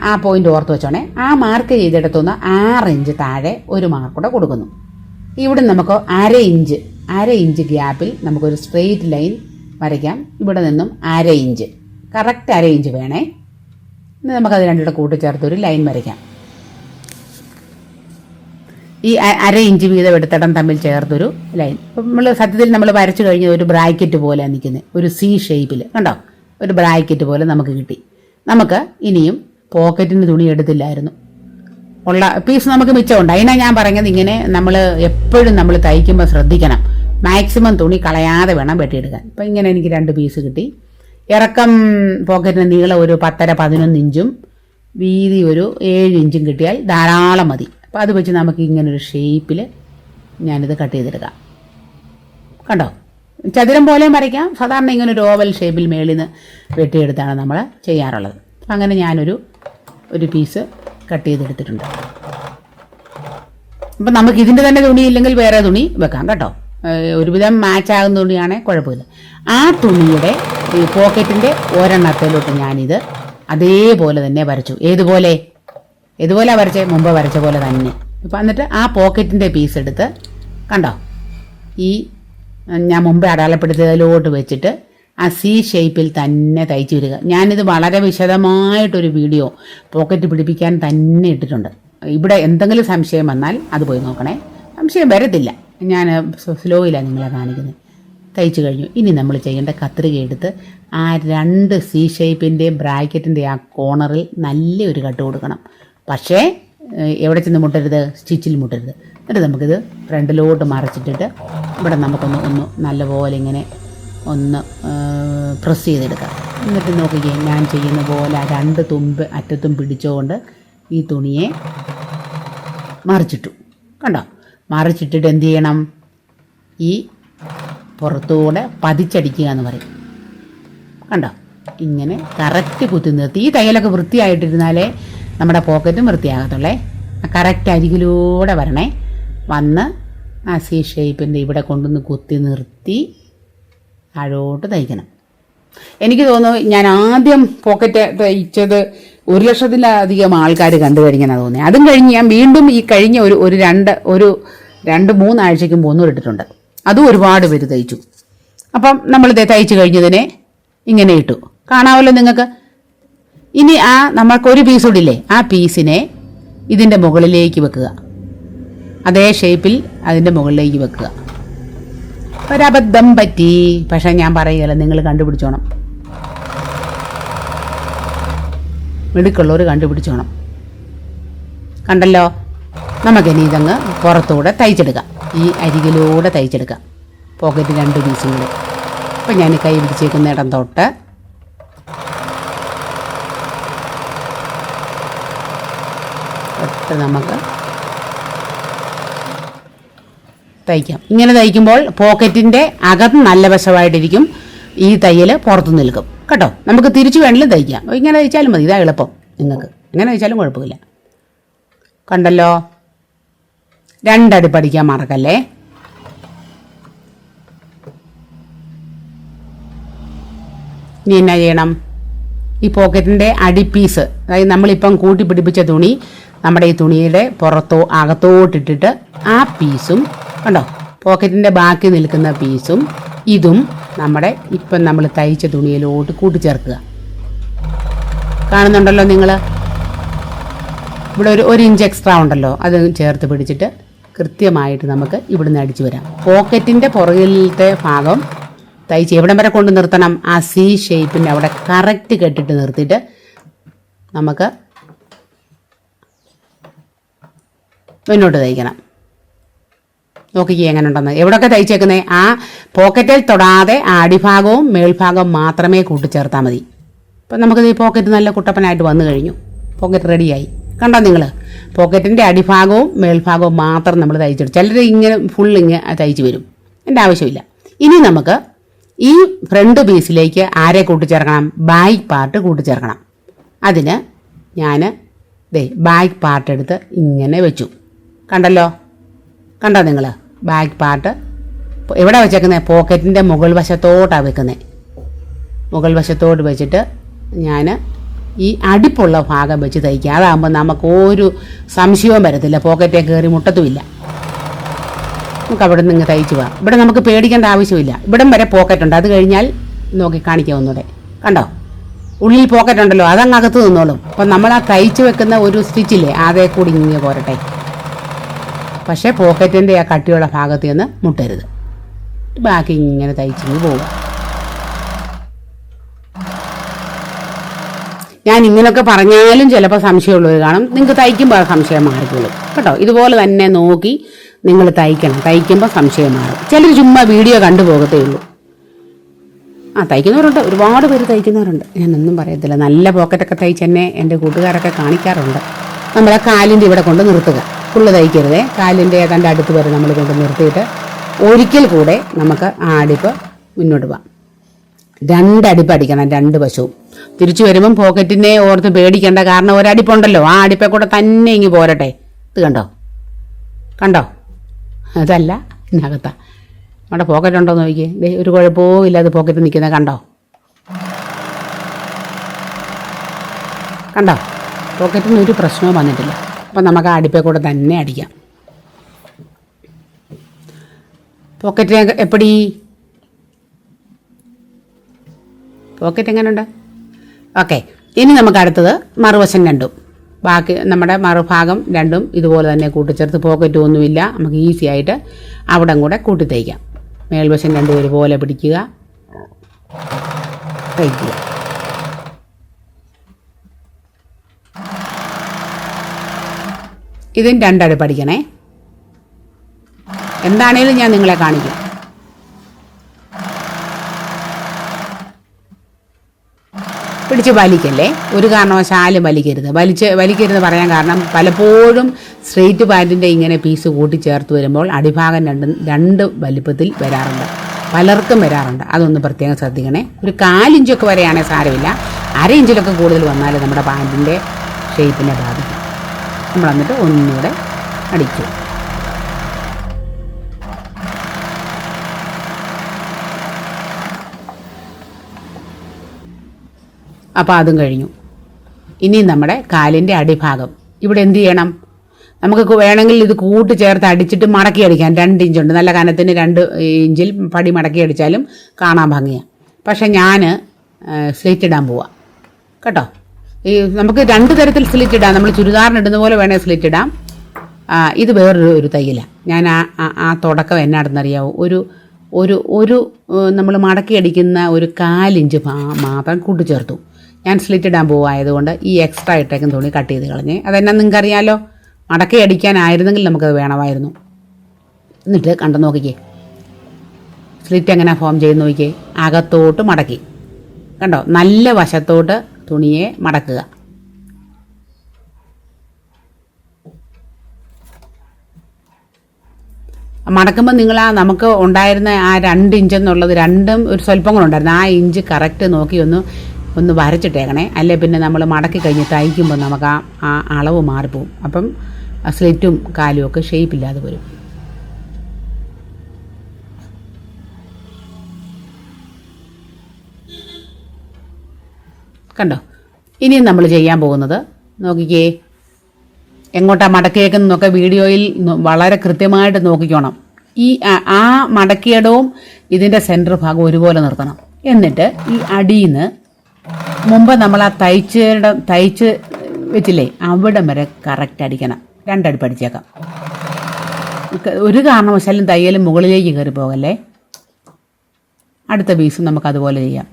ആ പോയിന്റ് ഓർത്ത് വെച്ചോണേ. ആ മാർക്ക് ചെയ്തെടുത്തുനിന്ന് 6 ഇഞ്ച് താഴെ ഒരു മാർക്ക് കൂടെ കൊടുക്കുന്നു. ഇവിടെ നമുക്ക് 1/2 ഇഞ്ച് ഗ്യാപ്പിൽ നമുക്കൊരു സ്ട്രെയിറ്റ് ലൈൻ വരയ്ക്കാം. ഇവിടെ നിന്നും 1/2 ഇഞ്ച്, കറക്റ്റ് 1/2 ഇഞ്ച് വേണേ. നമുക്കത് 2 കൂടെ കൂട്ടിച്ചേർത്തൊരു ലൈൻ വരയ്ക്കാം. ഈ 1/2 ഇഞ്ച് വീതം എടുത്തിടം തമ്മിൽ ചേർത്തൊരു ലൈൻ. നമ്മൾ സത്യത്തിൽ നമ്മൾ വരച്ചു കഴിഞ്ഞ ഒരു ബ്രാക്കറ്റ് പോലെ നിൽക്കുന്നത്, ഒരു C ഷേപ്പിൽ കണ്ടോ, ഒരു ബ്രാക്കറ്റ് പോലെ നമുക്ക് കിട്ടി. നമുക്ക് ഇനിയും പോക്കറ്റിന് തുണി എടുത്തില്ലായിരുന്നു, ഉള്ള പീസ് നമുക്ക് മിച്ചമുണ്ട്. അതിനാണ് ഞാൻ പറയുന്നത്, ഇങ്ങനെ നമ്മൾ എപ്പോഴും നമ്മൾ തയ്ക്കുമ്പോൾ ശ്രദ്ധിക്കണം, മാക്സിമം തുണി കളയാതെ വേണം വെട്ടിയെടുക്കാൻ. ഇപ്പം ഇങ്ങനെ എനിക്ക് 2 പീസ് കിട്ടി. ഇറക്കം പോക്കറ്റിന് നീളം ഒരു 10-11 ഇഞ്ചും വീതി ഒരു 7 ഇഞ്ചും കിട്ടിയാൽ ധാരാളം മതി. അപ്പോൾ അത് വെച്ച് നമുക്ക് ഇങ്ങനൊരു ഷേപ്പിൽ ഞാനിത് കട്ട് ചെയ്തെടുക്കാം. കണ്ടോ, ചതുരം പോലെയും വരയ്ക്കാം. സാധാരണ ഇങ്ങനെ ഒരു ഓവൽ ഷേപ്പിൽ മേളിൽ നിന്ന് വെട്ടിയെടുത്താണ് നമ്മൾ ചെയ്യാറുള്ളത്. അപ്പം അങ്ങനെ ഞാനൊരു പീസ് കട്ട് ചെയ്തെടുത്തിട്ടുണ്ട്. അപ്പം നമുക്ക് ഇതിൻ്റെ തന്നെ തുണി ഇല്ലെങ്കിൽ വേറെ തുണി വെക്കാം കേട്ടോ. ഒരുവിധം മാച്ചാകുന്ന തുണിയാണെങ്കിൽ കുഴപ്പമില്ല. ആ തുണിയുടെ ഈ പോക്കറ്റിൻ്റെ ഒരെണ്ണത്തിലോട്ട് ഞാനിത് അതേപോലെ തന്നെ വരച്ചു. ഏതുപോലെ വരച്ചേ? മുമ്പ് വരച്ച പോലെ തന്നെ. ഇപ്പം എന്നിട്ട് ആ പോക്കറ്റിൻ്റെ പീസ് എടുത്ത് കണ്ടോ, ഈ ഞാൻ മുമ്പേ അടയാളപ്പെടുത്തിയതിലോട്ട് വെച്ചിട്ട് ആ സി ഷേപ്പിൽ തന്നെ തയ്ച്ച് വരിക. ഞാനിത് വളരെ വിശദമായിട്ടൊരു വീഡിയോ പോക്കറ്റ് പിടിപ്പിക്കാൻ തന്നെ ഇട്ടിട്ടുണ്ട്. ഇവിടെ എന്തെങ്കിലും സംശയം വന്നാൽ അത് പോയി നോക്കണേ. സംശയം വരത്തില്ല, ഞാൻ സ്ലോയിലാണ് നിങ്ങളെ കാണിക്കുന്നത്. തയ്ച്ചു കഴിഞ്ഞു. ഇനി നമ്മൾ ചെയ്യേണ്ട കത്രിക എടുത്ത് ആ 2 സി ഷേപ്പിൻ്റെയും ബ്രാക്കറ്റിൻ്റെ ആ കോർണറിൽ നല്ലൊരു കട്ട് കൊടുക്കണം. പക്ഷേ എവിടെ ചെന്ന് മുട്ടരുത്, സ്റ്റിച്ചിൽ മുട്ടരുത്. എന്നിട്ട് നമുക്കിത് ഫ്രണ്ടിലോട്ട് മറച്ചിട്ടിട്ട് ഇവിടെ നമുക്കൊന്ന് നല്ലപോലെ ഇങ്ങനെ ഒന്ന് പ്രസ് ചെയ്തെടുക്കാം. എന്നിട്ട് നോക്കിക്കേ, ഞാൻ ചെയ്യുന്ന പോലെ ആ 2 തുമ്പ് അറ്റത്തും പിടിച്ചുകൊണ്ട് ഈ തുണിയെ മറിച്ചിട്ടു. കണ്ടോ? മറിച്ചിട്ടിട്ട് എന്ത് ചെയ്യണം? ഈ പുറത്തുകൂടെ പതിച്ചടിക്കുക എന്ന് പറയും. കണ്ടോ? ഇങ്ങനെ കറക്റ്റ് കുത്തി നിർത്തി. ഈ തയ്യലൊക്കെ വൃത്തിയായിട്ടിരുന്നാലേ നമ്മുടെ പോക്കറ്റും വൃത്തിയാകത്തുള്ളേ. കറക്റ്റ് അരികിലൂടെ വരണേ. വന്ന് ആ സി ഷേപ്പിൻ്റെ ഇവിടെ കൊണ്ടുവന്ന് കുത്തി നിർത്തി താഴോട്ട് തയ്ക്കണം. എനിക്ക് തോന്നുന്നു ഞാൻ ആദ്യം പോക്കറ്റ് തയ്ച്ചത് 1,00,000-ലധികം ആൾക്കാർ കണ്ടു കഴിഞ്ഞാണ് തോന്നിയത്. അതും കഴിഞ്ഞ് ഞാൻ വീണ്ടും ഈ കഴിഞ്ഞ ഒരു 2-3 ആഴ്ചയ്ക്ക് മുമ്പ് ഇട്ടിട്ടുണ്ട്. അതും ഒരുപാട് പേര് തയ്ച്ചു. അപ്പം നമ്മളിത് തയ്ച്ചു കഴിഞ്ഞതിനെ ഇങ്ങനെ ഇട്ടു. കാണാമല്ലോ നിങ്ങൾക്ക്. ഇനി നമ്മൾക്കൊരു പീസ് ഇടില്ലേ, ആ പീസിനെ ഇതിൻ്റെ മുകളിലേക്ക് വെക്കുക. അതേ ഷേപ്പിൽ അതിൻ്റെ മുകളിലേക്ക് വെക്കുക. ഒരബദ്ധം പറ്റി, പക്ഷേ ഞാൻ പറയുകയല്ല, നിങ്ങൾ കണ്ടുപിടിച്ചോണം. മിടുക്കുള്ളവർ കണ്ടുപിടിച്ചോണം. കണ്ടല്ലോ? നമുക്കിനി ഇതങ്ങ് പുറത്തൂടെ തയ്ച്ചെടുക്കാം. ഈ അരികിലൂടെ തയ്ച്ചെടുക്കാം പോക്കറ്റ് 2 പീസും കൂടെ. അപ്പം ഞാൻ കൈ പിടിച്ചേക്കുന്ന ഇടം തൊട്ട് നമുക്ക് തയ്ക്കാം. ഇങ്ങനെ തയ്ക്കുമ്പോൾ പോക്കറ്റിൻ്റെ അകം നല്ല വശമായിട്ടിരിക്കും, ഈ തയ്യൽ പുറത്തു നിൽക്കും കേട്ടോ. നമുക്ക് തിരിച്ചു വേണമെങ്കിലും തയ്ക്കാം. ഇങ്ങനെ തയ്ച്ചാലും മതി, ഇതാ എളുപ്പം. നിങ്ങൾക്ക് എങ്ങനെ തയ്ച്ചാലും കുഴപ്പമില്ല. കണ്ടല്ലോ? 2 അടി പഠിക്കാൻ മറക്കല്ലേ. ഇനി എന്നാ ചെയ്യണം? ഈ പോക്കറ്റിൻ്റെ അടിപ്പീസ്, അതായത് നമ്മളിപ്പം കൂട്ടി പിടിപ്പിച്ച തുണി നമ്മുടെ ഈ തുണിയുടെ അകത്തോട്ടിട്ടിട്ട് ആ പീസും കണ്ടോ, പോക്കറ്റിൻ്റെ ബാക്കി നിൽക്കുന്ന പീസും ഇതും നമ്മുടെ ഇപ്പം നമ്മൾ തയ്ച്ച തുണിയിലോട്ട് കൂട്ടിച്ചേർക്കുക. കാണുന്നുണ്ടല്ലോ നിങ്ങൾ? ഇവിടെ ഒരു ഇഞ്ച് എക്സ്ട്രാ ഉണ്ടല്ലോ, അത് ചേർത്ത് പിടിച്ചിട്ട് കൃത്യമായിട്ട് നമുക്ക് ഇവിടുന്ന് അടിച്ചു വരാം. പോക്കറ്റിൻ്റെ പുറകിലത്തെ ഭാഗം തയ്ച്ച് എവിടം വരെ കൊണ്ട് നിർത്തണം? ആ സി ഷേപ്പിൻ്റെ അവിടെ കറക്റ്റ് കെട്ടിട്ട് നിർത്തിയിട്ട് നമുക്ക് മുന്നോട്ട് തയ്ക്കണം. നോക്കിക്കേ എങ്ങനെ ഉണ്ടെന്ന്. എവിടെയൊക്കെ തയ്ച്ചേക്കുന്നത് ആ പോക്കറ്റിൽ തൊടാതെ ആ അടിഭാഗവും മേൽഭാഗവും മാത്രമേ കൂട്ടിച്ചേർത്താൽ മതി. അപ്പം നമുക്കിത് ഈ പോക്കറ്റ് നല്ല കുട്ടപ്പനായിട്ട് വന്നു കഴിഞ്ഞു. പോക്കറ്റ് റെഡിയായി. കണ്ടോ നിങ്ങൾ? പോക്കറ്റിൻ്റെ അടിഭാഗവും മേൽഭാഗവും മാത്രം നമ്മൾ തയ്ച്ചിടും. ചിലർ ഇങ്ങനെ ഇങ്ങനെ തയ്ച്ച് വരും, എൻ്റെ ആവശ്യമില്ല. ഇനി നമുക്ക് ഈ ഫ്രണ്ട് പീസിലേക്ക് ആരെ കൂട്ടിച്ചേർക്കണം? Back part കൂട്ടിച്ചേർക്കണം. അതിന് ഞാൻ ബാക്ക് പാർട്ട് എടുത്ത് ഇങ്ങനെ വെച്ചു. കണ്ടല്ലോ? കണ്ടോ നിങ്ങൾ? ബാക്ക് പാർട്ട് എവിടെ വെച്ചേക്കുന്നത്? പോക്കറ്റിൻ്റെ മുകൾ വശത്തോട്ടാണ് വെക്കുന്നത്. മുകൾ വശത്തോട്ട് വെച്ചിട്ട് ഞാൻ ഈ അടിപ്പുള്ള ഭാഗം വെച്ച് തയ്ക്കുക. അതാകുമ്പോൾ നമുക്ക് ഒരു സംശയവും വരത്തില്ല, പോക്കറ്റേ കയറി മുട്ടത്തുമില്ല. നമുക്ക് അവിടെ നിന്ന് തയ്ച്ചു പോകാം. ഇവിടെ നമുക്ക് പേടിക്കേണ്ട ആവശ്യമില്ല. ഇവിടം വരെ പോക്കറ്റുണ്ട്. അത് കഴിഞ്ഞാൽ നോക്കി കാണിക്കാം ഒന്നുകൂടെ. കണ്ടോ? ഉള്ളിൽ പോക്കറ്റ് ഉണ്ടല്ലോ, അതങ്ങ് അകത്ത് നിന്നോളും. അപ്പം നമ്മൾ ആ തയ്ച്ച് വെക്കുന്ന ഒരു സ്റ്റിച്ചില്ലേ, അതേ കൂടി ഇങ്ങനെ പോരട്ടെ. പക്ഷേ പോക്കറ്റിൻ്റെ ആ കട്ടിയുള്ള ഭാഗത്ത് നിന്ന് മുട്ടരുത്. ബാക്കി ഇങ്ങനെ തയ്ച്ചിങ്ങ് പോവുക. ഞാൻ ഇങ്ങനെയൊക്കെ പറഞ്ഞാലും ചിലപ്പോൾ സംശയമുള്ളവർ കാണും. നിങ്ങൾക്ക് തയ്ക്കുമ്പോൾ സംശയം മാറിക്കോളും കേട്ടോ. ഇതുപോലെ തന്നെ നോക്കി നിങ്ങൾ തയ്ക്കണം. തയ്ക്കുമ്പോൾ സംശയം മാറും. ചിലർ ചുമ്മാ വീഡിയോ കണ്ടു പോകത്തേ ഉള്ളൂ. തയ്ക്കുന്നവരുണ്ട്, ഒരുപാട് പേര് തയ്ക്കുന്നവരുണ്ട്. ഞാനൊന്നും പറയത്തില്ല. നല്ല പോക്കറ്റൊക്കെ തയ്ച്ച് തന്നെ എൻ്റെ കൂട്ടുകാരൊക്കെ കാണിക്കാറുണ്ട്. നമ്മളെ കാലിൻ്റെ ഇവിടെ കൊണ്ട് നിർത്തുക. ഫുള്ള് തയ്ക്കരുതേ, കാലിൻ്റെ ഏതാണ്ട് അടുത്ത് വരെ നമ്മൾ കൊണ്ട് നിർത്തിയിട്ട് ഒരിക്കൽ കൂടെ നമുക്ക് ആ അടിപ്പ് മുന്നോട്ട് പോകാം. 2 അടിപ്പ് അടിക്കണം, 2 വശവും. തിരിച്ചു വരുമ്പം പോക്കറ്റിനെ ഓർത്ത് പേടിക്കേണ്ട. കാരണം ഒരടിപ്പുണ്ടല്ലോ, ആ അടിപ്പെ കൂടെ തന്നെ ഇങ്ങ് പോരട്ടെ. ഇത് കണ്ടോ? കണ്ടോ? അതല്ല, ഇതിനകത്താ നമ്മുടെ പോക്കറ്റ് ഉണ്ടോ എന്ന് നോക്കിയേ. ഒരു കുഴപ്പവും ഇല്ലാതെ പോക്കറ്റ് നിൽക്കുന്നത് കണ്ടോ? കണ്ടോ? പോക്കറ്റിന് ഒരു പ്രശ്നവും വന്നിട്ടില്ല. അപ്പം നമുക്ക് ആ അടിപ്പെ കൂടെ തന്നെ അടിക്കാം. പോക്കറ്റിനെ എപ്പടി പോക്കറ്റ് എങ്ങനെയുണ്ട്? ഓക്കെ, ഇനി നമുക്ക് അടുത്തത് മറുവശം രണ്ടും, ബാക്കി നമ്മുടെ മറുഭാഗം രണ്ടും ഇതുപോലെ തന്നെ കൂട്ടിച്ചേർത്ത്, പോക്കറ്റ് ഒന്നുമില്ല, നമുക്ക് ഈസി ആയിട്ട് അവിടെ കൂടെ കൂട്ടി തയ്ക്കാം. മേൽവശം രണ്ടും ഒരുപോലെ പിടിക്കുക, തയ്ക്കുക. ഇതിന് രണ്ടടുപ്പ് അടിക്കണേ. എന്താണേലും ഞാൻ നിങ്ങളെ കാണിക്കും. പിടിച്ച് വലിക്കല്ലേ, ഒരു കാരണവശാലും വലിക്കരുത് പറയാൻ കാരണം പലപ്പോഴും സ്ട്രെയിറ്റ് പാൻറ്റിൻ്റെ ഇങ്ങനെ പീസ് കൂട്ടിച്ചേർത്ത് വരുമ്പോൾ അടിഭാഗം രണ്ട് വലിപ്പത്തിൽ വരാറുണ്ട്, പലർക്കും വരാറുണ്ട്. അതൊന്ന് പ്രത്യേകം ശ്രദ്ധിക്കണേ. ഒരു 4 ഇഞ്ചൊക്കെ വരെയാണെങ്കിൽ സാരമില്ല, 1/2 ഇഞ്ചിലൊക്കെ കൂടുതൽ വന്നാൽ നമ്മുടെ പാൻറ്റിൻ്റെ ഷേപ്പിനെ ബാധിക്കും. നമ്മൾ എന്നിട്ട് ഒന്നുകൂടെ അടിക്കും. അപ്പോൾ അതും കഴിഞ്ഞു. ഇനി നമ്മുടെ കാലിൻ്റെ അടിഭാഗം ഇവിടെ എന്ത് ചെയ്യണം? നമുക്ക് വേണമെങ്കിൽ ഇത് കൂട്ടി ചേർത്ത് അടിച്ചിട്ട് മടക്കി അടിക്കാം. 2 ഇഞ്ചുണ്ട്, നല്ല കനത്തിന് 2 ഇഞ്ചിൽ പടി മടക്കി അടിച്ചാലും കാണാൻ ഭംഗിയാണ്. പക്ഷെ ഞാൻ സ്ലിറ്റ് ഇടാൻ പോവാം കേട്ടോ. നമുക്ക് 2 തരത്തിൽ സ്ലിറ്റ് ഇടാം. നമ്മൾ ചുരിദാറിനിടുന്ന പോലെ വേണേൽ സ്ലിറ്റ് ഇടാം. ഇത് വേറൊരു തയ്യലാണ്. ഞാൻ ആ തുടക്കം എന്നാണെന്നറിയാവോ, ഒരു നമ്മൾ മടക്കി അടിക്കുന്ന ഒരു 4 ഇഞ്ച് മാത്രം കൂട്ടിച്ചേർത്തു. ഞാൻ സ്ലിറ്റ് ഇടാൻ പോവായതുകൊണ്ട് ഈ എക്സ്ട്രാ ഇട്ടേക്കും തുണി കട്ട് ചെയ്ത് കളഞ്ഞേ. അതെന്നാ നിങ്ങൾക്ക് അറിയാമല്ലോ, മടക്കി അടിക്കാനായിരുന്നെങ്കിൽ നമുക്കത് വേണമായിരുന്നു. എന്നിട്ട് കണ്ടു നോക്കിക്കേ, സ്ലിറ്റ് എങ്ങനെ ഫോം ചെയ്ത് നോക്കിക്കേ. അകത്തോട്ട് മടക്കി, കണ്ടോ, നല്ല വശത്തോട്ട് തുണിയെ മടക്കുക. മടക്കുമ്പോൾ നിങ്ങൾ നമുക്ക് ഉണ്ടായിരുന്ന ആ 2 ഇഞ്ചെന്നുള്ളത് രണ്ടും ഒരു സ്വല്പം കൂടെ ഉണ്ടായിരുന്നു. ആ ഇഞ്ച് കറക്റ്റ് നോക്കി ഒന്ന് വരച്ചിട്ടേക്കണേ. അല്ലേ പിന്നെ നമ്മൾ മടക്കി കഴിഞ്ഞ് തയ്ക്കുമ്പോൾ നമുക്ക് ആ അളവ് മാറിപ്പോവും. അപ്പം സ്ലിറ്റും കാലും ഒക്കെ ഷേപ്പില്ലാതെ വരും. കണ്ടോ? ഇനിയും നമ്മൾ ചെയ്യാൻ പോകുന്നത് നോക്കിക്കേ, എങ്ങോട്ടാ മടക്കിയേക്കുന്നൊക്കെ വീഡിയോയിൽ വളരെ കൃത്യമായിട്ട് നോക്കിക്കോണം. ആ മടക്കിയിടവും ഇതിൻ്റെ സെൻറ്റർ ഭാഗം ഒരുപോലെ നിർത്തണം. എന്നിട്ട് ഈ അടിയിൽ നിന്ന് മുമ്പ് നമ്മൾ ആ തയ്ച്ച് വെച്ചില്ലേ, അവിടം വരെ കറക്റ്റ് അടിക്കണം. 2 അടുപ്പ് അടിച്ചേക്കാം. ഒരു കാരണവശാലും തയ്യൽ മുകളിലേക്ക് കയറി പോകല്ലേ. അടുത്ത പീസും നമുക്കതുപോലെ ചെയ്യാം.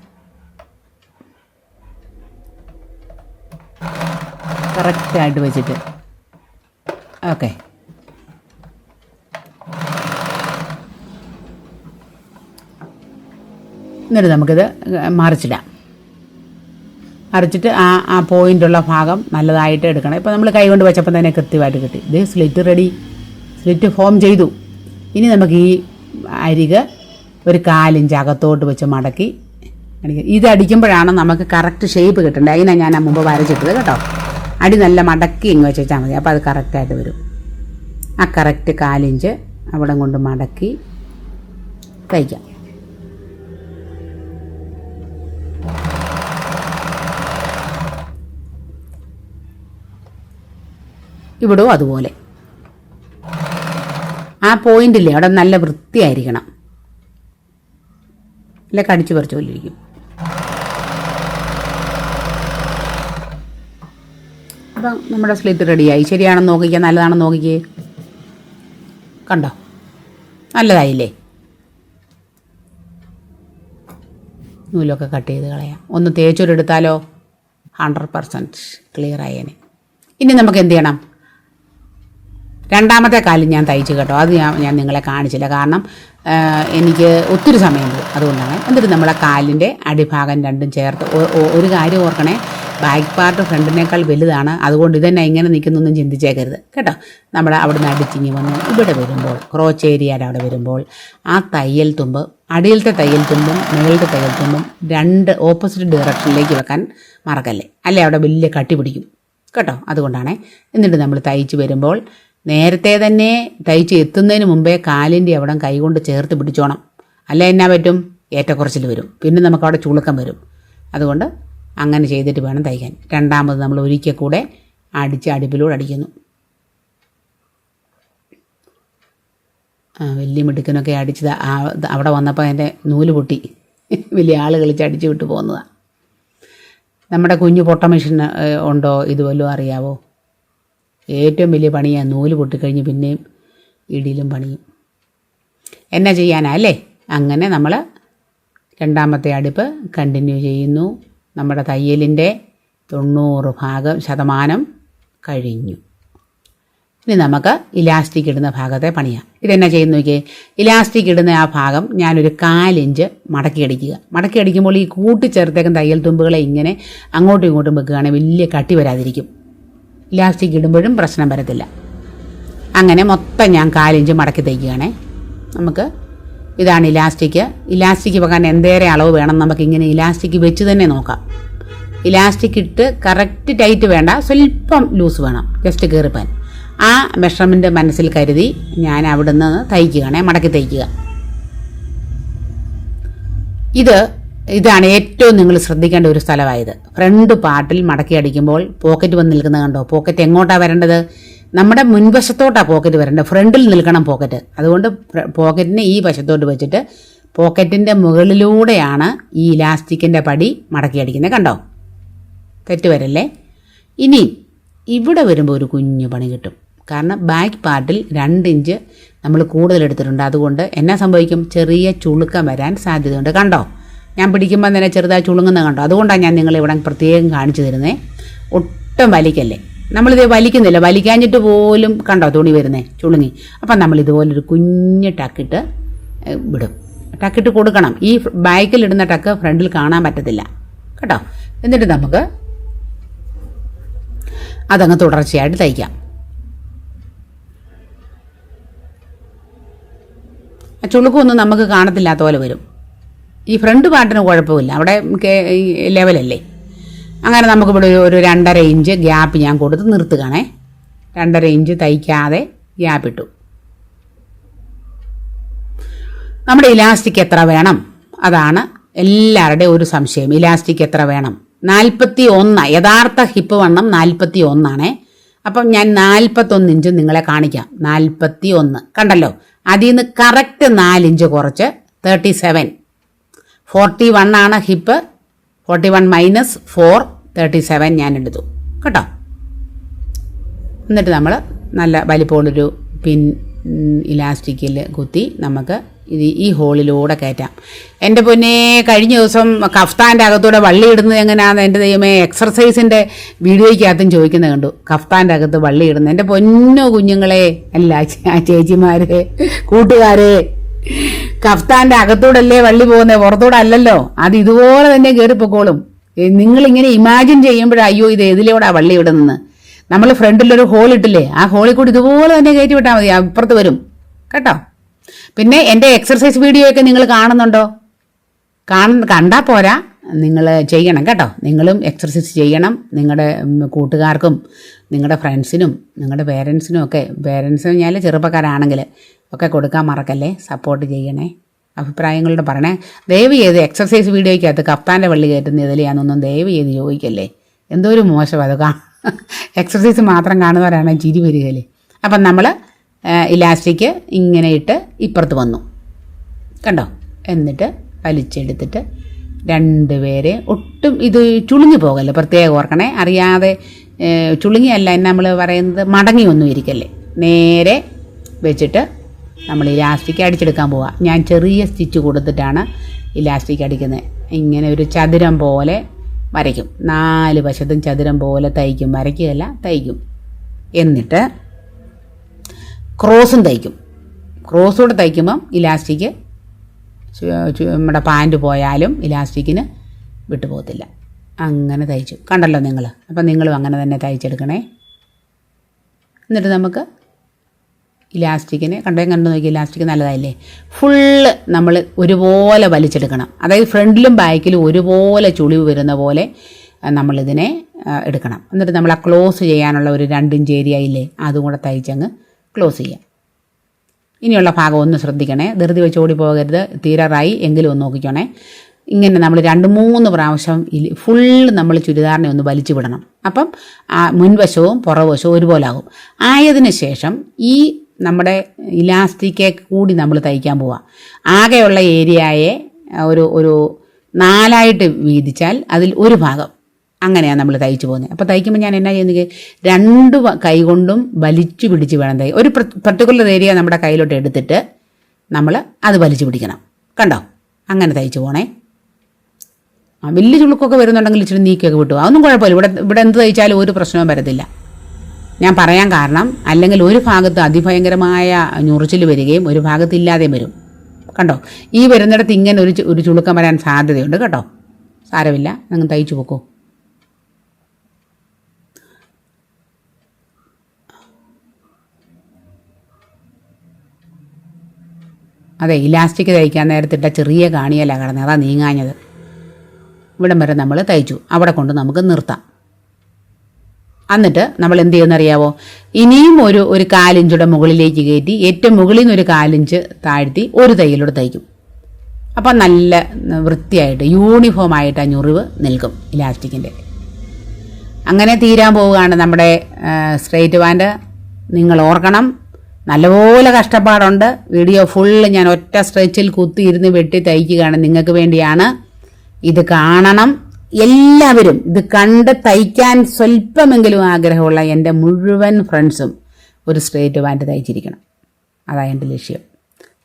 കറക്റ്റായിട്ട് വെച്ചിട്ട് ഓക്കെ. എന്നിട്ട് നമുക്കിത് മറിച്ചിട്ട് ആ പോയിൻ്റുള്ള ഭാഗം നല്ലതായിട്ട് എടുക്കണം. ഇപ്പോൾ നമ്മൾ കൈ കൊണ്ട് വെച്ചപ്പോൾ തന്നെ കൃത്യമായിട്ട് കിട്ടി. ഇത് സ്ലിറ്റ് റെഡി, സ്ലിറ്റ് ഫോം ചെയ്തു. ഇനി നമുക്ക് ഈ അരിക് ഒരു 4 ഇഞ്ച് അകത്തോട്ട് വെച്ച് മടക്കി അടിക്കുക. ഇത് അടിക്കുമ്പോഴാണ് നമുക്ക് കറക്റ്റ് ഷേപ്പ് കിട്ടേണ്ടത്. അതിനാണ് ഞാൻ മുമ്പ് വരച്ചിട്ടത് കേട്ടോ. അടി നല്ല മടക്കി ഇങ്ങ് വെച്ചാൽ മതി, അപ്പോൾ അത് കറക്റ്റായിട്ട് വരും. ആ കറക്റ്റ് 4 ഇഞ്ച് അവിടെ കൊണ്ട് മടക്കി തയ്ക്കാം. ഇവിടെയും അതുപോലെ ആ പോയിന്റില്ലേ അവിടെ നല്ല വൃത്തിയായിരിക്കണം, അല്ലെ കടിച്ചു പറിച്ചു കൊണ്ടിരിക്കും. അപ്പം നമ്മുടെ സ്ലിറ്റ് റെഡിയായി. ശരിയാണെന്ന് നോക്കിക്കുക, നല്ലതാണെന്ന് നോക്കിക്കേ. കണ്ടോ, നല്ലതായില്ലേ? നൂലൊക്കെ കട്ട് ചെയ്ത് കളയാം. ഒന്ന് തേച്ചൊരെടുത്താലോ 100% ക്ലിയർ ആയേനെ. ഇനി നമുക്ക് എന്ത് ചെയ്യണം? രണ്ടാമത്തെ കാലും ഞാൻ തയ്ച്ചു കേട്ടോ. അത് ഞാൻ നിങ്ങളെ കാണിച്ചില്ല, കാരണം എനിക്ക് ഒത്തിരി സമയം പോകും, അതുകൊണ്ടാണ്. എന്നിട്ട് നമ്മളെ കാലിൻ്റെ അടിഭാഗം രണ്ടും ചേർത്ത് ഒരു കാര്യം ഓർക്കണേ, ബാക്ക് പാർട്ട് ഫ്രണ്ടിനേക്കാൾ വലുതാണ്. അതുകൊണ്ട് ഇതന്നെ ഇങ്ങനെ നിൽക്കുന്നൊന്നും ചിന്തിച്ചേക്കരുത് കേട്ടോ. നമ്മൾ അവിടെ നിന്ന് അടിച്ചിങ്ങി വന്ന് ഇവിടെ വരുമ്പോൾ, ക്രോച്ച് ഏരിയയുടെ അവിടെ വരുമ്പോൾ ആ തയ്യൽ തുമ്പ്, അടിയിലത്തെ തയ്യൽ തുമ്പും മുകളിലത്തെ തയ്യൽ തുമ്പും 2 ഓപ്പോസിറ്റ് ഡയറക്ഷനിലേക്ക് വെക്കാൻ മറക്കല്ലേ, അല്ലേ അവിടെ വലിയ കട്ടി പിടിക്കും കേട്ടോ. അതുകൊണ്ടാണ്. എന്നിട്ട് നമ്മൾ തയ്ച്ച് വരുമ്പോൾ നേരത്തെ തന്നെ തയ്ച്ച് എത്തുന്നതിന് മുമ്പേ കാലിൻ്റെ അവിടെ കൈകൊണ്ട് ചേർത്ത് പിടിച്ചോണം, അല്ല എന്നാ പറ്റും, ഏറ്റക്കുറച്ചിൽ വരും, പിന്നെ നമുക്കവിടെ ചുളുക്കം വരും. അതുകൊണ്ട് അങ്ങനെ ചെയ്തിട്ട് വേണം തയ്ക്കാൻ. രണ്ടാമത് നമ്മൾ ഒരിക്കൽ കൂടെ അടിച്ച് അടുപ്പിലൂടെ അടിക്കുന്നു. വലിയ മിടുക്കനൊക്കെ അടിച്ചത് അവിടെ വന്നപ്പോൾ എൻ്റെ നൂല് പൊട്ടി, വലിയ ആൾ കളിച്ച് അടിച്ച് വിട്ട് പോകുന്നതാണ്. നമ്മുടെ കുഞ്ഞു പൊട്ട മെഷീൻ ഉണ്ടോ ഇതുവല്ലോ അറിയാവോ? ഏറ്റവും വലിയ പണിയാണ്. നൂല് പൊട്ടിക്കഴിഞ്ഞ് പിന്നെയും ഇടിയിലും പണിയും. എന്നാ ചെയ്യാനാ അല്ലേ? അങ്ങനെ നമ്മൾ രണ്ടാമത്തെ അടുപ്പ് കണ്ടിന്യൂ ചെയ്യുന്നു. നമ്മുടെ തയ്യലിൻ്റെ 90% കഴിഞ്ഞു. ഇനി നമുക്ക് ഇലാസ്റ്റിക് ഇടുന്ന ഭാഗത്തെ പണിയാം. ഇതെന്നാ ചെയ്യുന്ന നോക്കിയേ. ഇലാസ്റ്റിക് ഇടുന്ന ആ ഭാഗം ഞാനൊരു 4 ഇഞ്ച് മടക്കി അടിക്കുക. മടക്കി അടിക്കുമ്പോൾ ഈ കൂട്ടിച്ചേർത്തേക്കും തയ്യൽ തുമ്പുകളെ ഇങ്ങനെ അങ്ങോട്ടും ഇങ്ങോട്ടും വെക്കുകയാണെങ്കിൽ വലിയ കട്ടി വരാതിരിക്കും. ഇലാസ്റ്റിക് ഇടുമ്പോഴും പ്രശ്നം വരത്തില്ല. അങ്ങനെ മൊത്തം ഞാൻ 4 ഇഞ്ച് മടക്കി തയ്ക്കുകയാണേ. നമുക്ക് ഇതാണ് ഇലാസ്റ്റിക്. ഇലാസ്റ്റിക് വെക്കാൻ എന്തേറെ അളവ് വേണം നമുക്കിങ്ങനെ ഇലാസ്റ്റിക് വെച്ച് തന്നെ നോക്കാം. ഇലാസ്റ്റിക് ഇട്ട് കറക്റ്റ് ടൈറ്റ് വേണ്ട, സ്വല്പം ലൂസ് വേണം, ജസ്റ്റ് കയറിപ്പാൻ. ആ മെഷർമെൻറ്റ് മനസ്സിൽ കരുതി ഞാൻ അവിടെ നിന്ന് തയ്ക്കുകയാണേ, മടക്കി തയ്ക്കുക. ഇതാണ് ഏറ്റവും നിങ്ങൾ ശ്രദ്ധിക്കേണ്ട ഒരു സ്ഥലമായത്. ഫ്രണ്ട് പാർട്ടിൽ മടക്കി അടിക്കുമ്പോൾ പോക്കറ്റ് വന്ന് നിൽക്കുന്നത് കണ്ടോ? പോക്കറ്റ് എങ്ങോട്ടാണ് വരേണ്ടത്? നമ്മുടെ മുൻവശത്തോട്ടാണ് പോക്കറ്റ് വരേണ്ടത്. ഫ്രണ്ടിൽ നിൽക്കണം പോക്കറ്റ്. അതുകൊണ്ട് പോക്കറ്റിനെ ഈ വശത്തോട്ട് വെച്ചിട്ട് പോക്കറ്റിൻ്റെ മുകളിലൂടെയാണ് ഈ ഇലാസ്റ്റിക്കിൻ്റെ പടി മടക്കി അടിക്കുന്നത്. കണ്ടോ? തെറ്റ് വരല്ലേ. ഇനി ഇവിടെ വരുമ്പോൾ ഒരു കുഞ്ഞു പണി കിട്ടും. കാരണം ബാക്ക് പാർട്ടിൽ 2 ഇഞ്ച് നമ്മൾ കൂടുതൽ എടുത്തിട്ടുണ്ട്. അതുകൊണ്ട് എന്നാ സംഭവിക്കും? ചെറിയ ചുളുക്കം വരാൻ സാധ്യതയുണ്ട്. കണ്ടോ? ഞാൻ പിടിക്കുമ്പോൾ തന്നെ ചെറുതായി ചുളുങ്ങുന്നത് കണ്ടോ? അതുകൊണ്ടാണ് ഞാൻ നിങ്ങളെ ഇവിടെ പ്രത്യേകം കാണിച്ചു തരുന്നത്. ഒട്ടും വലിക്കല്ലേ. നമ്മളിത് വലിക്കുന്നില്ല, വലിക്കാഞ്ഞിട്ട് പോലും കണ്ടോ തുണി വരുന്നേ ചുളുങ്ങി. അപ്പം നമ്മളിതുപോലൊരു കുഞ്ഞ് ടക്കിട്ട് വിടും. ടക്കിട്ട് കൊടുക്കണം. ഈ ബാക്കിലിടുന്ന ടക്ക് ഫ്രണ്ടിൽ കാണാൻ പറ്റത്തില്ല കേട്ടോ. എന്നിട്ട് നമുക്ക് അതങ്ങ് തുടർച്ചയായിട്ട് തയ്ക്കാം. ചുളുക്കൊന്നും നമുക്ക് കാണത്തില്ലാത്ത പോലെ വരും. ഈ ഫ്രണ്ട് പാർട്ടിന് കുഴപ്പമില്ല, അവിടെ ലെവലല്ലേ. അങ്ങനെ നമുക്കിവിടെ ഒരു 2.5 ഇഞ്ച് ഗ്യാപ്പ് ഞാൻ കൊടുത്ത് നിർത്തുകയാണേ. 2.5 ഇഞ്ച് തയ്ക്കാതെ ഗ്യാപ്പ് ഇട്ടു. നമ്മുടെ ഇലാസ്റ്റിക് എത്ര വേണം? അതാണ് എല്ലാവരുടെയും ഒരു സംശയം. ഇലാസ്റ്റിക് എത്ര വേണം? 41. യഥാർത്ഥ ഹിപ്പ് വണ്ണം 41 അപ്പം ഞാൻ 41 ഇഞ്ച് നിങ്ങളെ കാണിക്കാം. 41 കണ്ടല്ലോ. അതിൽ നിന്ന് കറക്റ്റ് 4 ഇഞ്ച് കുറച്ച് 37. 41 ഹിപ്പ്. 41 - 4 37 ഞാൻ എടുത്തു കേട്ടോ. എന്നിട്ട് നമ്മൾ നല്ല വലിപ്പമുള്ളൊരു പിൻ ഇലാസ്റ്റിക്കിൽ കുത്തി നമുക്ക് ഈ ഹോളിലൂടെ കയറ്റാം. എൻ്റെ പൊന്നെ, കഴിഞ്ഞ ദിവസം കഫ്താൻ്റെ അകത്തൂടെ വള്ളി ഇടുന്നത് എങ്ങനെയാണെന്ന് എൻ്റെ ദൈവമേ എക്സർസൈസിൻ്റെ വീഡിയോയ്ക്കകത്തും ചോദിക്കുന്നത് കണ്ടു. കഫ്താൻ്റെ അകത്ത് വള്ളി ഇടുന്നത്. എൻ്റെ പൊന്നോ കുഞ്ഞുങ്ങളെ, അല്ല ചേച്ചിമാരെ, കൂട്ടുകാരെ, കഫ്താൻ്റെ അകത്തൂടല്ലേ വള്ളി പോകുന്നത്, പുറത്തൂടെ അല്ലല്ലോ. അത് ഇതുപോലെ തന്നെ കയറിപ്പോക്കോളും. നിങ്ങളിങ്ങനെ ഇമാജിൻ ചെയ്യുമ്പോഴേ അയ്യോ ഇത് ഏതിലൂടെ വള്ളി ഇടുന്നത്. നമ്മൾ ഫ്രണ്ടിലൊരു ഹോൾ ഇട്ടില്ലേ, ആ ഹോളിൽ കൂടി ഇതുപോലെ തന്നെ കയറ്റി വിട്ടാൽ മതി, അപ്പുറത്ത് വരും കേട്ടോ. പിന്നെ എൻ്റെ എക്സർസൈസ് വീഡിയോയൊക്കെ നിങ്ങൾ കാണുന്നുണ്ടോ? കണ്ടാൽ പോരാ, നിങ്ങൾ ചെയ്യണം കേട്ടോ. നിങ്ങളും എക്സർസൈസ് ചെയ്യണം. നിങ്ങളുടെ കൂട്ടുകാർക്കും നിങ്ങളുടെ ഫ്രണ്ട്സിനും നിങ്ങളുടെ പേരൻസിനും ഒക്കെ, പേരൻസ് കഴിഞ്ഞാൽ ചെറുപ്പക്കാരാണെങ്കിൽ ഒക്കെ കൊടുക്കാൻ മറക്കല്ലേ. സപ്പോർട്ട് ചെയ്യണേ. അഭിപ്രായങ്ങളുടെ പറയണേ. ദയവ് ചെയ്ത് എക്സർസൈസ് വീഡിയോയ്ക്കകത്ത് കഫ്താൻ്റെ വള്ളി കയറ്റുന്ന ഇതിലെയാണെന്നൊന്നും ദയവ് ചെയ്ത് ചോദിക്കല്ലേ. എന്തോ ഒരു മോശം അത്. എക്സർസൈസ് മാത്രം കാണുന്നവരാണ് ചിരി വരികയല്ലേ. അപ്പം നമ്മൾ ഇലാസ്റ്റിക് ഇങ്ങനെ ഇട്ട് ഇപ്പുറത്ത് വന്നു കണ്ടോ. എന്നിട്ട് വലിച്ചെടുത്തിട്ട് 2 പേരെ ഒട്ടും ഇത് ചുളുങ്ങി പോകല്ലേ, പ്രത്യേകം ഓർക്കണേ. അറിയാതെ ചുളുങ്ങിയല്ല നമ്മൾ പറയുന്നത്, മടങ്ങിയൊന്നും ഇരിക്കല്ലേ. നേരെ വെച്ചിട്ട് നമ്മൾ ഇലാസ്റ്റിക് അടിച്ചെടുക്കാൻ പോവുക. ഞാൻ ചെറിയ സ്റ്റിച്ച് കൊടുത്തിട്ടാണ് ഇലാസ്റ്റിക് അടിക്കുന്നത്. ഇങ്ങനെ ഒരു ചതുരം പോലെ വരയ്ക്കും. 4 വശത്തും ചതുരം പോലെ തയ്ക്കും. വരയ്ക്കുകയല്ല, തയ്ക്കും. എന്നിട്ട് ക്രോസും തയ്ക്കും. ക്രോസോടെ തയ്ക്കുമ്പം ഇലാസ്റ്റിക് നമ്മുടെ പാൻറ്റ് പോയാലും ഇലാസ്റ്റിക്കിന് വിട്ടുപോകത്തില്ല. അങ്ങനെ തയ്ച്ചു കണ്ടല്ലോ നിങ്ങൾ. അപ്പം നിങ്ങളും അങ്ങനെ തന്നെ തയ്ച്ചെടുക്കണേ. എന്നിട്ട് നമുക്ക് ഇലാസ്റ്റിക്കിനെ കണ്ടു നോക്കി. ഇലാസ്റ്റിക് നല്ലതായില്ലേ. ഫുള്ള് നമ്മൾ ഒരുപോലെ വലിച്ചെടുക്കണം. അതായത് ഫ്രണ്ടിലും ബാക്കിലും ഒരുപോലെ ചുളിവ് വരുന്ന പോലെ നമ്മളിതിനെ എടുക്കണം. എന്നിട്ട് നമ്മൾ ആ ക്ലോസ് ചെയ്യാനുള്ള ഒരു 2 ഇഞ്ച് ഏരിയ ഇല്ലേ, അതും കൂടെ തയ്ച്ചങ്ങ് ക്ലോസ് ചെയ്യാം. ഇനിയുള്ള ഭാഗം ഒന്ന് ശ്രദ്ധിക്കണേ. ധൃതി വെച്ച് ഓടി പോകരുത്. തീരാറായി എങ്കിലും ഒന്ന് നോക്കിക്കോണേ. ഇങ്ങനെ നമ്മൾ 2-3 പ്രാവശ്യം ഫുള്ള് നമ്മൾ ചുരിദാറിനെ ഒന്ന് വലിച്ചു വിടണം. അപ്പം ആ മുൻവശവും പുറവശവും ഒരുപോലെ ആകും. ആയതിനു ശേഷം ഈ നമ്മുടെ ഇലാസ്റ്റിക്കെ കൂടി നമ്മൾ തയ്ക്കാൻ പോവാം. ആകെയുള്ള ഏരിയയെ ഒരു 4 വീതിച്ചാൽ അതിൽ ഒരു ഭാഗം അങ്ങനെയാണ് നമ്മൾ തയ്ച്ചു പോകുന്നത്. അപ്പോൾ തയ്ക്കുമ്പോൾ ഞാൻ എന്നാ ചെയ്യുന്നത്, രണ്ട് കൈ കൊണ്ടും വലിച്ചു പിടിച്ച് വേണം ഒരു പർട്ടിക്കുലർ ഏരിയ നമ്മുടെ കയ്യിലോട്ട് എടുത്തിട്ട് നമ്മൾ അത് വലിച്ചു പിടിക്കണം. കണ്ടോ, അങ്ങനെ തയ്ച്ചു പോണേ. വലിയ ചുളുക്കൊക്കെ വരുന്നുണ്ടെങ്കിൽ ഇച്ചിരി നീക്കൊക്കെ വിട്ടു, അതൊന്നും കുഴപ്പമില്ല. ഇവിടെ എന്ത് തയ്ച്ചാലും ഒരു പ്രശ്നവും വരത്തില്ല. ഞാൻ പറയാൻ കാരണം, അല്ലെങ്കിൽ ഒരു ഭാഗത്ത് അതിഭയങ്കരമായ ഞുറിച്ചിൽ വരികയും ഒരു ഭാഗത്ത് ഇല്ലാതെയും വരും. കണ്ടോ, ഈ വരുന്നിടത്ത് ഇങ്ങനെ ഒരു ചുളുക്കം വരാൻ സാധ്യതയുണ്ട് കേട്ടോ. സാരമില്ല, നിങ്ങൾ തയ്ച്ചു പോക്കോ. അതെ, ഇലാസ്റ്റിക് തയ്ക്കാൻ നേരത്തിട്ട ചെറിയ കാണിയല്ല കിടന്നത്, അതാ നീങ്ങാഞ്ഞത്. ഇവിടം വരെ നമ്മൾ തയ്ച്ചു, അവിടെ കൊണ്ട് നമുക്ക് നിർത്താം. എന്നിട്ട് നമ്മൾ എന്ത് ചെയ്യുമെന്നറിയാവോ, ഇനിയും ഒരു 1/4 ഇഞ്ചുടെ മുകളിലേക്ക് കയറ്റി ഏറ്റവും മുകളിൽ നിന്ന് 1/4 ഇഞ്ച് താഴ്ത്തി ഒരു തയ്യലോട് തയ്ക്കും. അപ്പം നല്ല വൃത്തിയായിട്ട് യൂണിഫോമായിട്ട് ആ ഞുറിവ് നിൽക്കും ഇലാസ്റ്റിക്കിൻ്റെ. അങ്ങനെ തീരാൻ പോവുകയാണ് നമ്മുടെ സ്ട്രെയിറ്റ് പാൻറ്. നിങ്ങൾ ഓർക്കണം, നല്ലപോലെ കഷ്ടപ്പാടുണ്ട്. വീഡിയോ ഫുള്ള് ഞാൻ ഒറ്റ സ്ട്രെച്ചിൽ കുത്തിയിരുന്ന് വെട്ടി തയ്ക്കുകയാണ്, നിങ്ങൾക്ക് വേണ്ടിയാണ്. ഇത് കാണണം എല്ലാവരും. ഇത് കണ്ട് തയ്ക്കാൻ സ്വല്പമെങ്കിലും ആഗ്രഹമുള്ള എൻ്റെ മുഴുവൻ ഫ്രണ്ട്സും ഒരു സ്ട്രെയിറ്റ് പാൻറ് തയ്ച്ചിരിക്കണം. അതാണ് എൻ്റെ ലക്ഷ്യം.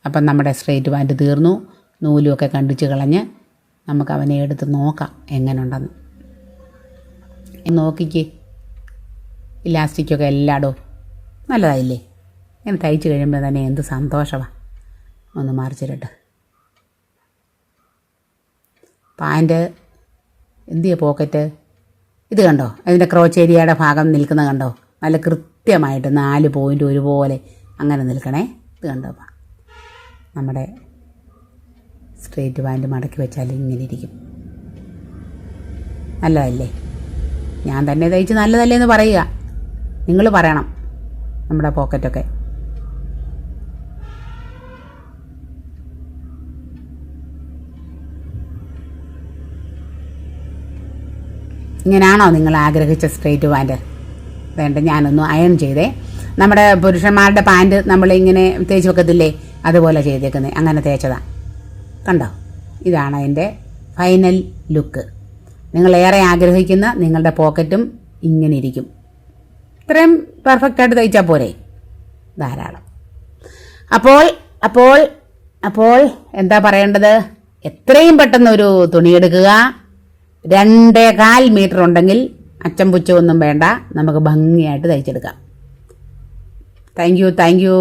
അപ്പം നമ്മുടെ സ്ട്രെയിറ്റ് പാൻറ് തീർന്നു. നൂലുമൊക്കെ കണ്ടിച്ച് കളഞ്ഞ് നമുക്ക് അവനെ എടുത്ത് നോക്കാം എങ്ങനെയുണ്ടെന്ന്. നോക്കിക്ക്, ഇലാസ്റ്റിക്കൊക്കെ എല്ലായിടവും നല്ലതായില്ലേ? ഇങ്ങനെ തയ്ച്ച് കഴിയുമ്പോൾ തന്നെ എന്ത് സന്തോഷമാണ്. ഒന്ന് മറിച്ചിട്ട് പാൻറ് എന്തിയ പോക്കറ്റ് ഇത് കണ്ടോ, അതിൻ്റെ ക്രോച്ച് ഏരിയയുടെ ഭാഗം നിൽക്കുന്നത് കണ്ടോ, നല്ല കൃത്യമായിട്ട് 4 പോയിൻ്റ് ഒരുപോലെ അങ്ങനെ നിൽക്കണേ. ഇത് കണ്ടോ, നമ്മുടെ സ്ട്രെയിറ്റ് പാൻറ് മടക്കി വെച്ചാൽ ഇങ്ങനെ ഇരിക്കും. നല്ലതല്ലേ? ഞാൻ തന്നെ തയ്ച്ച് നല്ലതല്ലേ എന്ന് പറയുക, നിങ്ങൾ പറയണം. നമ്മുടെ പോക്കറ്റൊക്കെ ഇങ്ങനെയാണോ നിങ്ങൾ ആഗ്രഹിച്ച സ്ട്രെയിറ്റ് പാൻറ്? വേണ്ട, ഞാനൊന്ന് അയൺ ചെയ്തേ. നമ്മുടെ പുരുഷന്മാരുടെ പാൻറ് നമ്മളിങ്ങനെ തേച്ച് വെക്കത്തില്ലേ, അതുപോലെ ചെയ്തേക്കുന്നത്. അങ്ങനെ തേച്ചതാണ്. കണ്ടോ, ഇതാണ് അതിൻ്റെ ഫൈനൽ ലുക്ക്. നിങ്ങളേറെ ആഗ്രഹിക്കുന്ന നിങ്ങളുടെ പോക്കറ്റും ഇങ്ങനെ ഇരിക്കും. ഇത്രയും പെർഫെക്റ്റായിട്ട് തയ്ച്ചാൽ പോരെ, ധാരാളം. അപ്പോൾ എന്താ പറയേണ്ടത്, എത്രയും പെട്ടെന്ന് ഒരു തുണിയെടുക്കുക. 2.25 മീറ്റർ ഉണ്ടെങ്കിൽ അച്ചം പുച്ചമൊന്നും വേണ്ട, നമുക്ക് ഭംഗിയായിട്ട് തയ്ച്ചെടുക്കാം. Thank you.